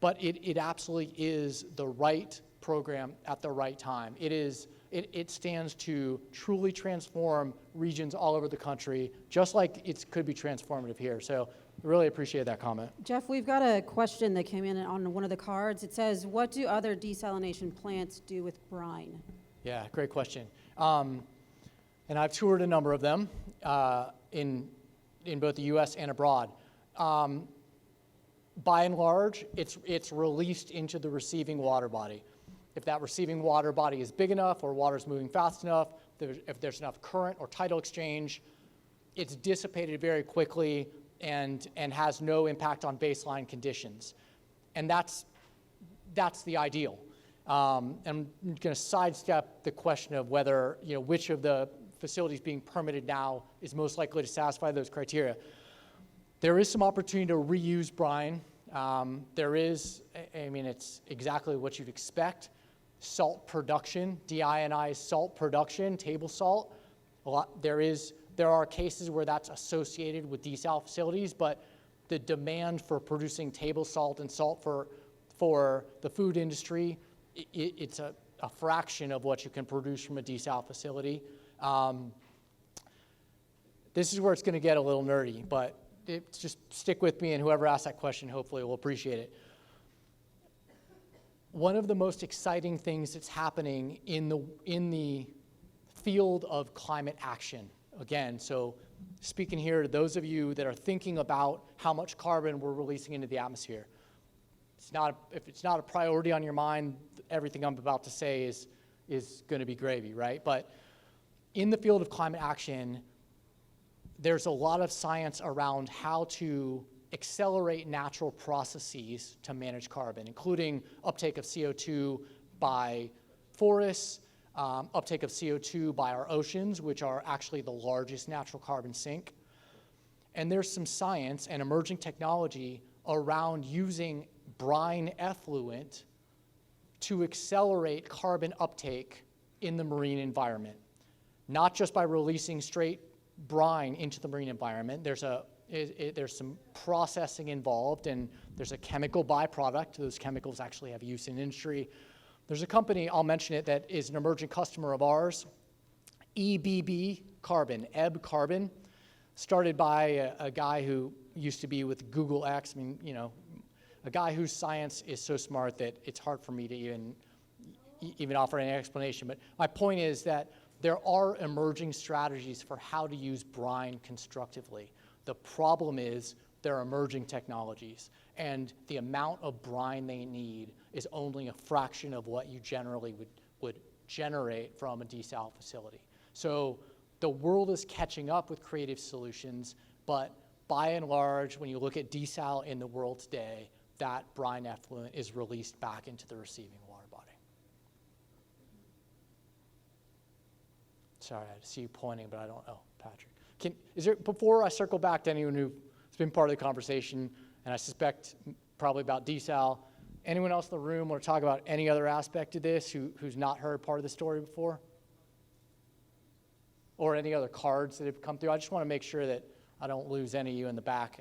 But it absolutely is the right program at the right time. It stands to truly transform regions all over the country, just like it could be transformative here. So I really appreciate that comment. Jeff, we've got a question that came in on one of the cards. It says, what do other desalination plants do with brine? Yeah, great question. And I've toured a number of them in both the U.S. and abroad. By and large, it's released into the receiving water body. If that receiving water body is big enough or water's moving fast enough, if there's enough current or tidal exchange, it's dissipated very quickly and has no impact on baseline conditions. And that's the ideal. I'm going to sidestep the question of whether, which of the facilities being permitted now is most likely to satisfy those criteria. There is some opportunity to reuse brine. It's exactly what you'd expect. Salt production, deionized salt production, table salt. There are cases where that's associated with desal facilities, but the demand for producing table salt and salt for the food industry, it's a fraction of what you can produce from a desal facility. This is where it's going to get a little nerdy, but just stick with me, and whoever asked that question hopefully will appreciate it. One of the most exciting things that's happening in the field of climate action, again, so speaking here to those of you that are thinking about how much carbon we're releasing into the atmosphere, if it's not a priority on your mind, everything I'm about to say is going to be gravy, right? But in the field of climate action, there's a lot of science around how to accelerate natural processes to manage carbon, including uptake of CO2 by forests, uptake of CO2 by our oceans, which are actually the largest natural carbon sink. And there's some science and emerging technology around using brine effluent to accelerate carbon uptake in the marine environment, not just by releasing straight brine into the marine environment. There's some processing involved, and there's a chemical byproduct. Those chemicals actually have use in industry. There's a company, I'll mention it, that is an emerging customer of ours, EBB Carbon, Ebb Carbon, started by a guy who used to be with Google X. A guy whose science is so smart that it's hard for me to even offer any explanation. But my point is that there are emerging strategies for how to use brine constructively. The problem is there are emerging technologies, and the amount of brine they need is only a fraction of what you generally would generate from a desal facility. So the world is catching up with creative solutions, but by and large, when you look at desal in the world today, that brine effluent is released back into the receiving water body. Sorry, I see you pointing, but I don't know, Patrick. Before I circle back to anyone who's been part of the conversation, and I suspect probably about desal, anyone else in the room want to talk about any other aspect of this who's not heard part of the story before? Or any other cards that have come through? I just want to make sure that I don't lose any of you in the back.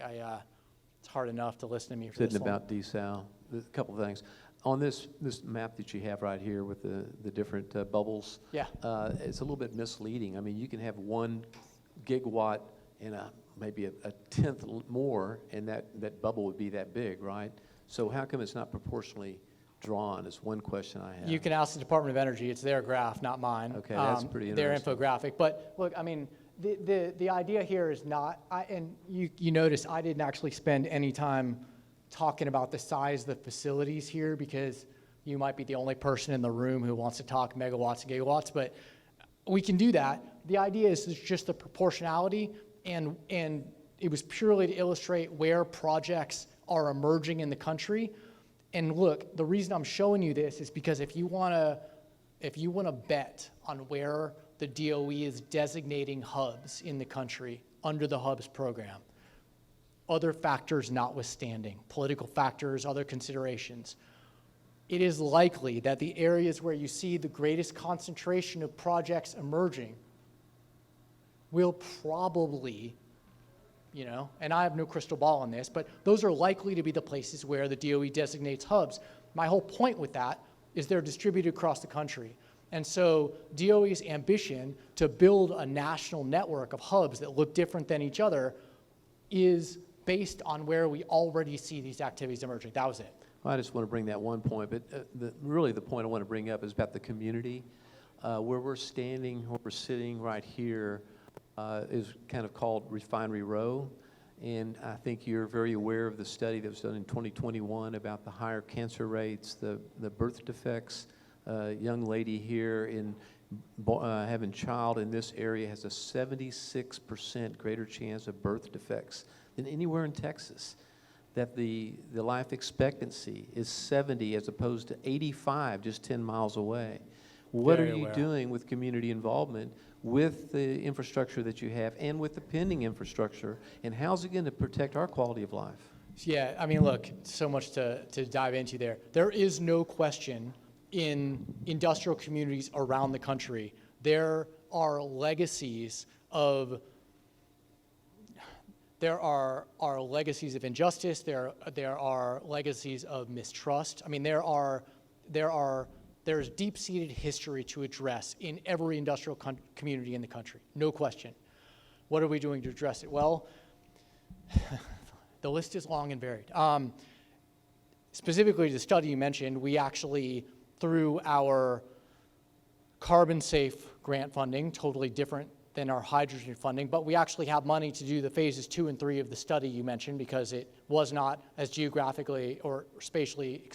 It's hard enough to listen to me for this Sitting long. about desal, a couple of things. On this map that you have right here with the different bubbles, Yeah. It's a little bit misleading. You can have 1 gigawatt in a maybe a tenth more, and that bubble would be that big, right? So how come it's not proportionally drawn is one question I have. You can ask the Department of Energy. It's their graph, not mine. Okay, that's pretty Their interesting. infographic. But look, I mean, the idea here is not, and you notice I didn't actually spend any time talking about the size of the facilities here because you might be the only person in the room who wants to talk megawatts and gigawatts, but we can do that. The idea is just the proportionality, and it was purely to illustrate where projects are emerging in the country. And look, the reason I'm showing you this is because if you want to bet on where the DOE is designating hubs in the country under the hubs program, other factors notwithstanding, political factors, other considerations, it is likely that the areas where you see the greatest concentration of projects emerging will probably, and I have no crystal ball on this, but those are likely to be the places where the DOE designates hubs. My whole point with that is they're distributed across the country. And so DOE's ambition to build a national network of hubs that look different than each other is based on where we already see these activities emerging. That was it. Well, I just want to bring that one point, but really the point I want to bring up is about the community. Where we're standing, where we're sitting right here, is kind of called Refinery Row. And I think you're very aware of the study that was done in 2021 about the higher cancer rates, the birth defects. Young lady here in having child in this area has a 76% greater chance of birth defects than anywhere in Texas. That the life expectancy is 70 as opposed to 85 just 10 miles away. What Very are you aware. doing with community involvement with the infrastructure that you have and with the pending infrastructure, and how's it going to protect our quality of life? Yeah, I mean, look, so much to dive into there. There is no question in industrial communities around the country, there are legacies of injustice. There are legacies of mistrust. I mean, there's deep-seated history to address in every industrial community in the country, no question. What are we doing to address it? Well, the list is long and varied. Specifically, the study you mentioned, we actually, through our carbon safe grant funding, totally different than our hydrogen funding, but we actually have money to do the phases 2 and 3 of the study you mentioned because it was not as geographically or spatially,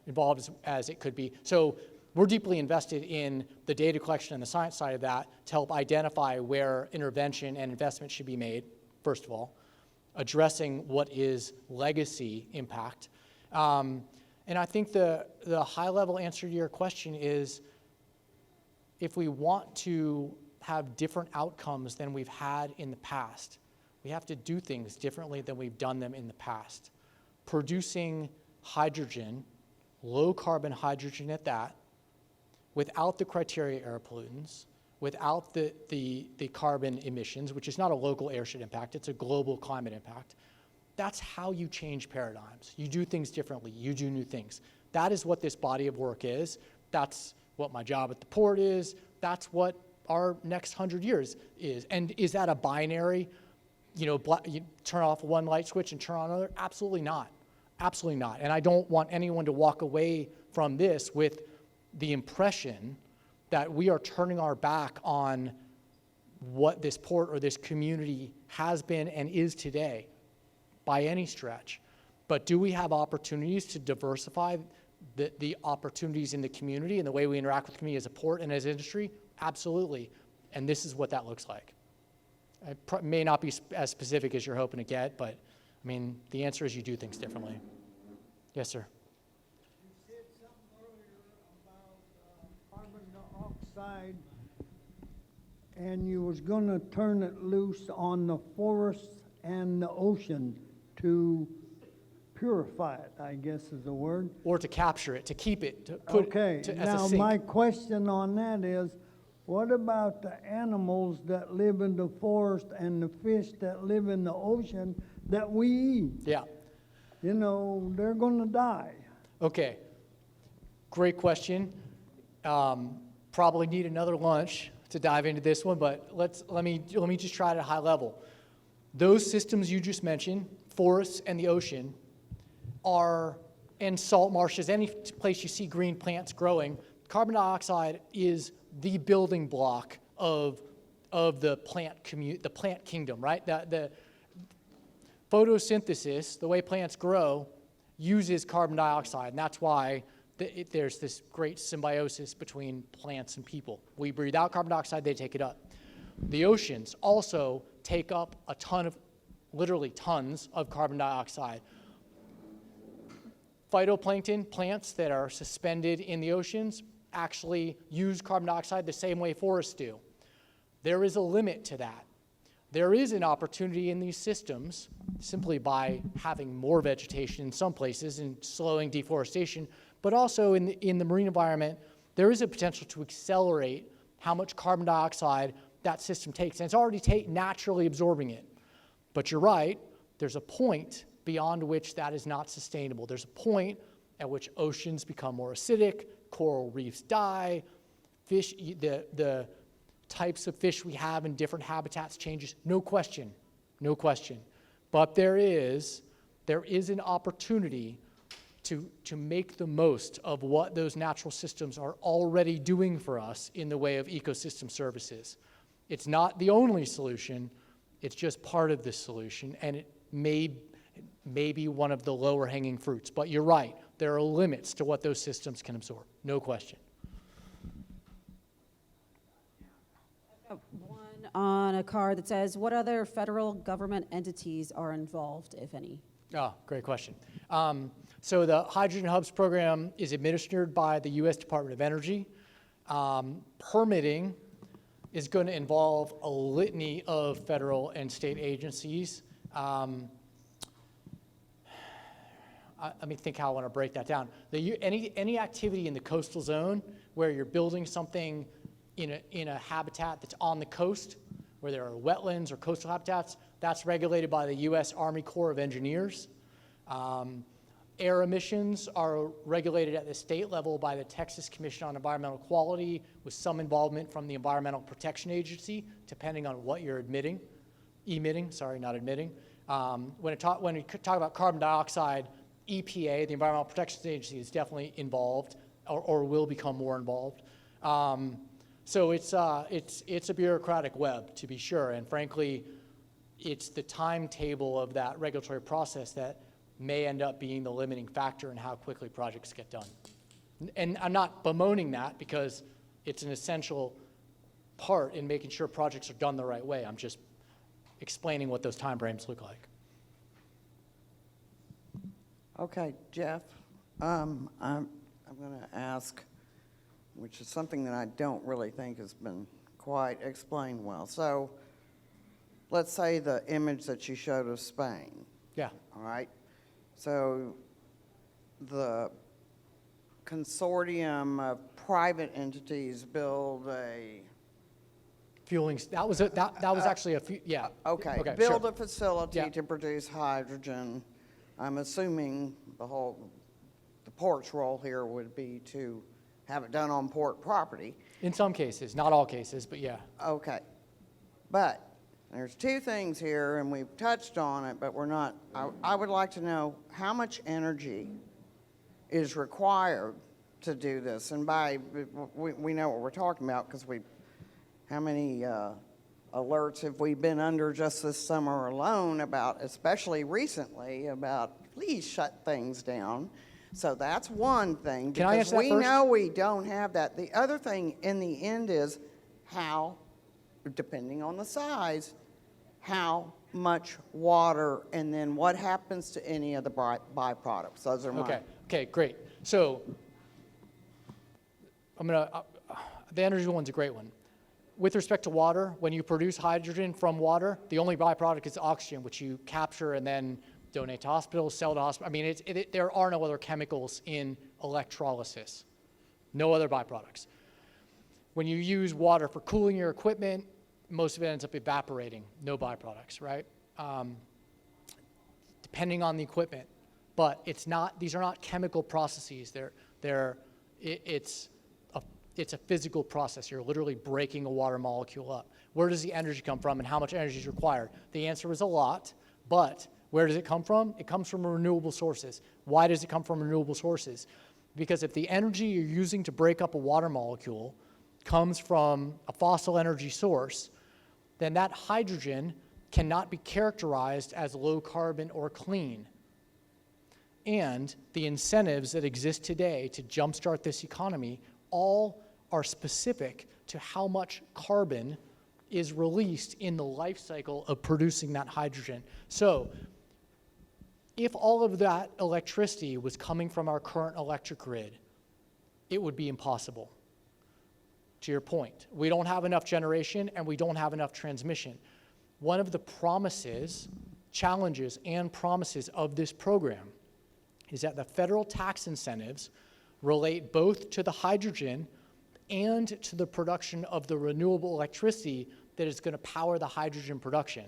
involved as it could be. So we're deeply invested in the data collection and the science side of that to help identify where intervention and investment should be made, first of all, addressing what is legacy impact. And I think the high-level answer to your question is if we want to have different outcomes than we've had in the past, we have to do things differently than we've done them in the past. Producing hydrogen, low-carbon hydrogen at that, without the criteria air pollutants, without the carbon emissions, which is not a local airshed impact, it's a global climate impact. That's how you change paradigms. You do things differently. You do new things. That is what this body of work is. That's what my job at the port is. That's what our next 100 years is. And is that a binary, you turn off one light switch and turn on another? Absolutely not. Absolutely not. And I don't want anyone to walk away from this with the impression that we are turning our back on what this port or this community has been and is today by any stretch. But do we have opportunities to diversify the opportunities in the community and the way we interact with the community as a port and as industry? Absolutely. And this is what that looks like. It may not be as specific as you're hoping to get, but I mean, the answer is you do things differently. Yes, sir. You said something earlier about carbon dioxide, and you was gonna turn it loose on the forests and the ocean to purify it, I guess is the word. Or to capture it, to keep it, to put Okay, it as a now sink. my question on that is, what about the animals that live in the forest and the fish that live in the ocean that we eat? Yeah. They're gonna die. Okay. Great question. Probably need another lunch to dive into this one, but let me just try it at a high level. Those systems you just mentioned, forests and the ocean, and salt marshes, any place you see green plants growing, carbon dioxide is the building block of the plant kingdom, right? The photosynthesis, the way plants grow, uses carbon dioxide, and that's why there's this great symbiosis between plants and people. We breathe out carbon dioxide, they take it up. The oceans also take up a ton of, literally tons of carbon dioxide. Phytoplankton, plants that are suspended in the oceans, actually use carbon dioxide the same way forests do. There is a limit to that. There is an opportunity in these systems, simply by having more vegetation in some places and slowing deforestation, but also in the marine environment, there is a potential to accelerate how much carbon dioxide that system takes. And it's already naturally absorbing it. But you're right, there's a point beyond which that is not sustainable. There's a point at which oceans become more acidic, coral reefs die, fish, the types of fish we have in different habitats changes, no question, no question. But there is an opportunity to make the most of what those natural systems are already doing for us in the way of ecosystem services. It's not the only solution, it's just part of the solution, and it may be one of the lower hanging fruits. But you're right, there are limits to what those systems can absorb, no question. One on a card that says, what other federal government entities are involved, if any? Oh, great question. So the Hydrogen Hubs program is administered by the U.S. Department of Energy. Permitting is going to involve a litany of federal and state agencies. Let me think how I want to break that down. Any activity in the coastal zone where you're building something in a habitat that's on the coast, where there are wetlands or coastal habitats, that's regulated by the U.S. Army Corps of Engineers. Air emissions are regulated at the state level by the Texas Commission on Environmental Quality, with some involvement from the Environmental Protection Agency, depending on what you're emitting. When you talk about carbon dioxide, EPA, the Environmental Protection Agency, is definitely involved, or will become more involved. So it's a bureaucratic web, to be sure, and frankly, it's the timetable of that regulatory process that may end up being the limiting factor in how quickly projects get done. And I'm not bemoaning that, because it's an essential part in making sure projects are done the right way. I'm just explaining what those timeframes look like. Okay, Jeff, I'm going to ask, which is something that I don't really think has been quite explained well. So let's say the image that you showed of Spain. Yeah. All right. So the consortium of private entities build a Fueling, that was actually yeah. Okay, sure. build a facility Yeah. to produce hydrogen. I'm assuming the port's role here would be to have it done on port property. In some cases, not all cases, but yeah. Okay, but there's two things here, and we've touched on it, but we're not, I would like to know how much energy is required to do this. And we know what we're talking about, because how many alerts have we been under just this summer alone about, especially recently, about please shut things down. So that's one thing, Can I because answer that we first? know we don't have that. The other thing in the end is how, depending on the size, how much water, and then what happens to any of the byproducts. Those are my... Okay, great. So the energy one's a great one. With respect to water, when you produce hydrogen from water, the only byproduct is oxygen, which you capture and then donate to hospitals, sell to hospitals. I mean, there are no other chemicals in electrolysis, no other byproducts. When you use water for cooling your equipment, most of it ends up evaporating, no byproducts, right? Depending on the equipment, but these are not chemical processes. It's It's a physical process. You're literally breaking a water molecule up. Where does the energy come from and how much energy is required? The answer is a lot, but where does it come from? It comes from renewable sources. Why does it come from renewable sources? Because if the energy you're using to break up a water molecule comes from a fossil energy source, then that hydrogen cannot be characterized as low carbon or clean. And the incentives that exist today to jumpstart this economy all are specific to how much carbon is released in the life cycle of producing that hydrogen. So if all of that electricity was coming from our current electric grid, it would be impossible. To your point, we don't have enough generation and we don't have enough transmission. One of the promises, challenges, and promises of this program is that the federal tax incentives relate both to the hydrogen and to the production of the renewable electricity that is going to power the hydrogen production.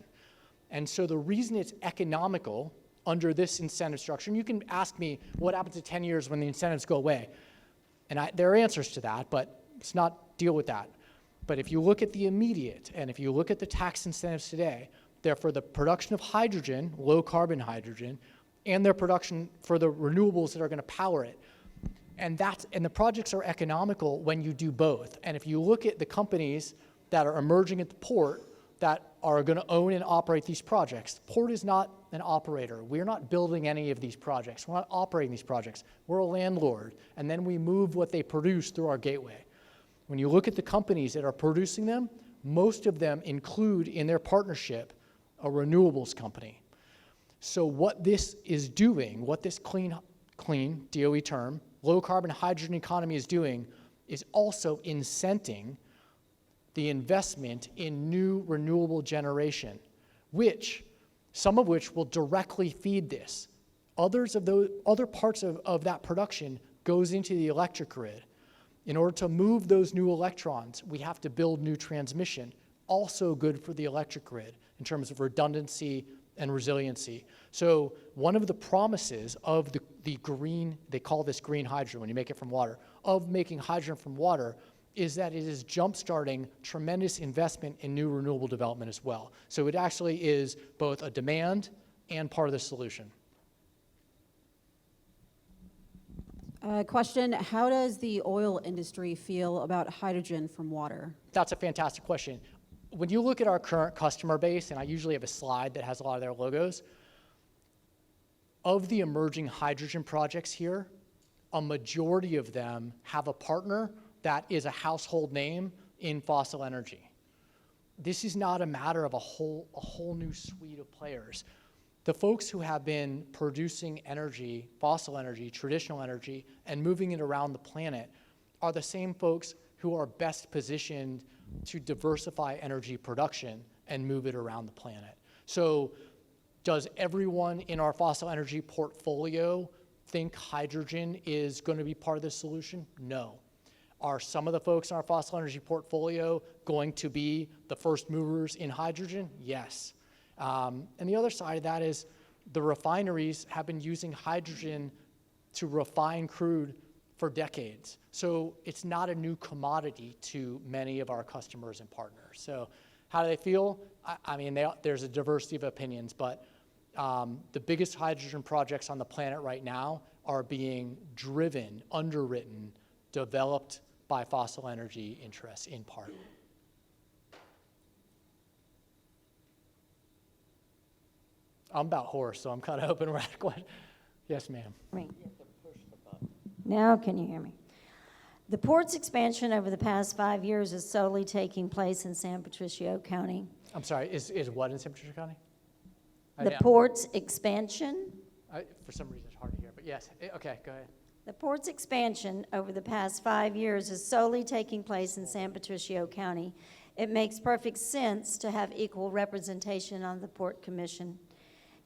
And so the reason it's economical under this incentive structure, and you can ask me what happens in 10 years when the incentives go away, and there are answers to that, but let's not deal with that. But if you look at the immediate, and if you look at the tax incentives today, they're for the production of hydrogen, low carbon hydrogen, and their production for the renewables that are going to power it. And the projects are economical when you do both. And if you look at the companies that are emerging at the port that are going to own and operate these projects, the port is not an operator. We're not building any of these projects. We're not operating these projects. We're a landlord, and then we move what they produce through our gateway. When you look at the companies that are producing them, most of them include in their partnership a renewables company. So what this is doing, what this clean DOE term, low carbon hydrogen economy is doing, is also incenting the investment in new renewable generation, some of which will directly feed this. Other parts of that production goes into the electric grid. In order to move those new electrons, we have to build new transmission, also good for the electric grid in terms of redundancy and resiliency. So one of the promises of the green, they call this green hydrogen when you make it from water, of making hydrogen from water is that it is jump-starting tremendous investment in new renewable development as well. So it actually is both a demand and part of the solution. Question, how does the oil industry feel about hydrogen from water? That's a fantastic question. When you look at our current customer base, and I usually have a slide that has a lot of their logos, of the emerging hydrogen projects here, a majority of them have a partner that is a household name in fossil energy. This is not a matter of a whole new suite of players. The folks who have been producing energy, fossil energy, traditional energy, and moving it around the planet are the same folks who are best positioned to diversify energy production and move it around the planet. So does everyone in our fossil energy portfolio think hydrogen is going to be part of the solution? No. Are some of the folks in our fossil energy portfolio going to be the first movers in hydrogen? Yes. And the other side of that is the refineries have been using hydrogen to refine crude for decades. So it's not a new commodity to many of our customers and partners. So how do they feel? I mean, there's a diversity of opinions, but the biggest hydrogen projects on the planet right now are being driven, underwritten, developed by fossil energy interests in part. I'm about hoarse, so I'm kind of hoping we're at a question. Yes, ma'am. Me. Now can you hear me? The port's expansion over the past 5 years is solely taking place in San Patricio County. I'm sorry, is what in San Patricio County? The port's expansion, For some reason, it's hard to hear, but yes. Okay, go ahead. the port's expansion over the past 5 years is solely taking place in San Patricio County. It makes perfect sense to have equal representation on the Port Commission.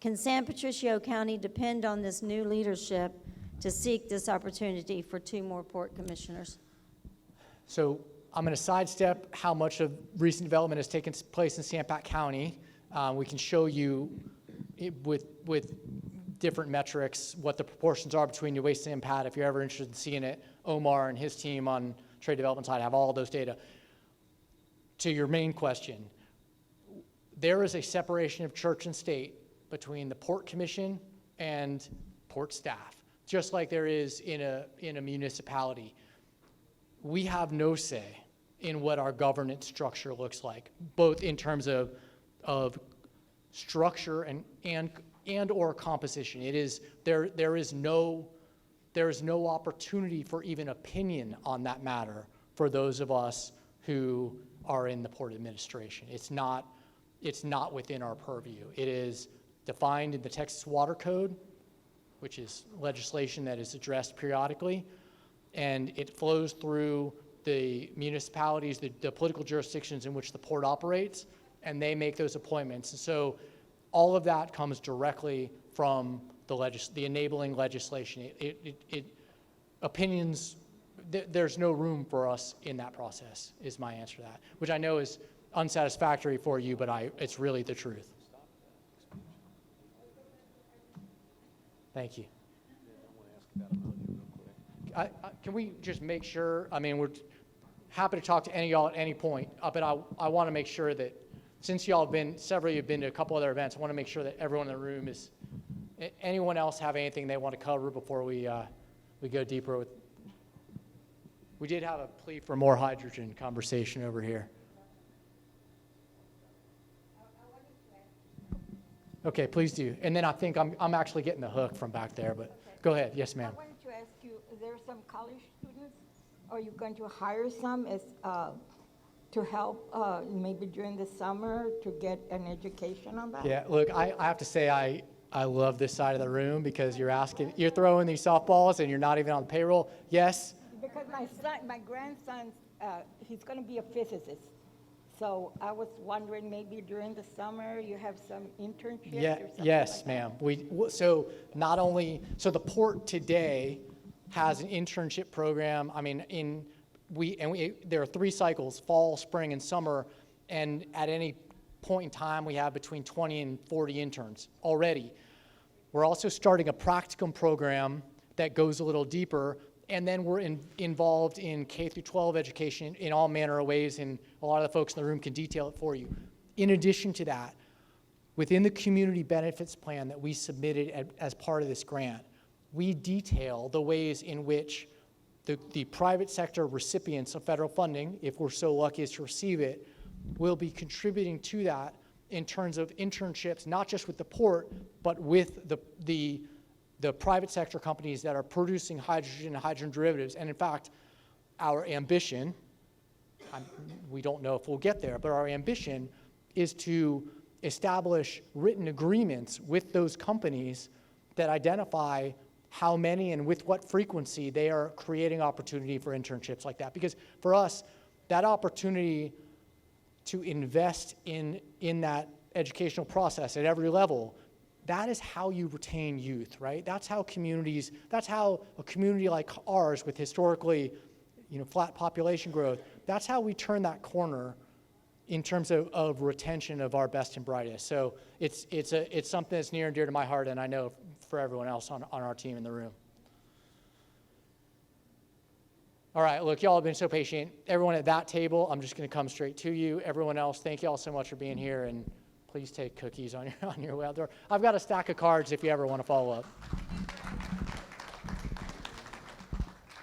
Can San Patricio County depend on this new leadership to seek this opportunity for 2 more port commissioners? So I'm going to sidestep how much of recent development has taken place in San Pat County. We can show you with different metrics what the proportions are between New San Pat if you're ever interested in seeing it. Omar and his team on trade development side, have all those data. To your main question, there is a separation of church and state between the Port Commission and port staff, just like there is in a municipality. We have no say in what our governance structure looks like, both in terms of structure and or composition. It is there is no opportunity for even opinion on that matter for those of us who are in the port administration. It's not within our purview. It is defined in the Texas Water Code, which is legislation that is addressed periodically, and it flows through the municipalities, the political jurisdictions in which the port operates, and they make those appointments. And so all of that comes directly from the enabling legislation. Opinions, there's no room for us in that process, is my answer to that, which I know is unsatisfactory for you, but it's really the truth. Thank you. Can we just make sure, I mean, we're happy to talk to any of y'all at any point, but I want to make sure that since y'all have been, several of you have been to a couple other events, I want to make sure that everyone in the room is, anyone else have anything they want to cover before we go deeper with, we did have a plea for more hydrogen conversation over here. Okay, please do. And then I think I'm actually getting the hook from back there, but go ahead. Yes, ma'am. I wanted to ask you, there are some college students, are you going to hire some as, to help maybe during the summer to get an education on that? Yeah, look, I have to say I love this side of the room because you're throwing these softballs and you're not even on the payroll. Yes? Because my grandson, he's going to be a physicist. So I was wondering, maybe during the summer, you have some internships or something yes, like ma'am. So the port today has an internship program. I mean, there are 3 cycles, fall, spring, and summer, and at any point in time, we have between 20 and 40 interns already. We're also starting a practicum program that goes a little deeper, and then we're involved in K through 12 education in all manner of ways, and a lot of the folks in the room can detail it for you. In addition to that, within the community benefits plan that we submitted as part of this grant, we detail the ways in which the private sector recipients of federal funding, if we're so lucky as to receive it, will be contributing to that in terms of internships, not just with the port, but with the private sector companies that are producing hydrogen and hydrogen derivatives. And in fact, our ambition, we don't know if we'll get there, but our ambition is to establish written agreements with those companies that identify how many and with what frequency they are creating opportunity for internships like that. Because for us, that opportunity to invest in that educational process at every level, that is how you retain youth, right? That's how a community like ours with historically, flat population growth, that's how we turn that corner in terms of retention of our best and brightest. So it's something that's near and dear to my heart, and I know for everyone else on our team in the room. All right, look, y'all have been so patient. Everyone at that table, I'm just going to come straight to you. Everyone else, thank y'all so much for being here, and please take cookies on your way out the door. I've got a stack of cards if you ever want to follow up.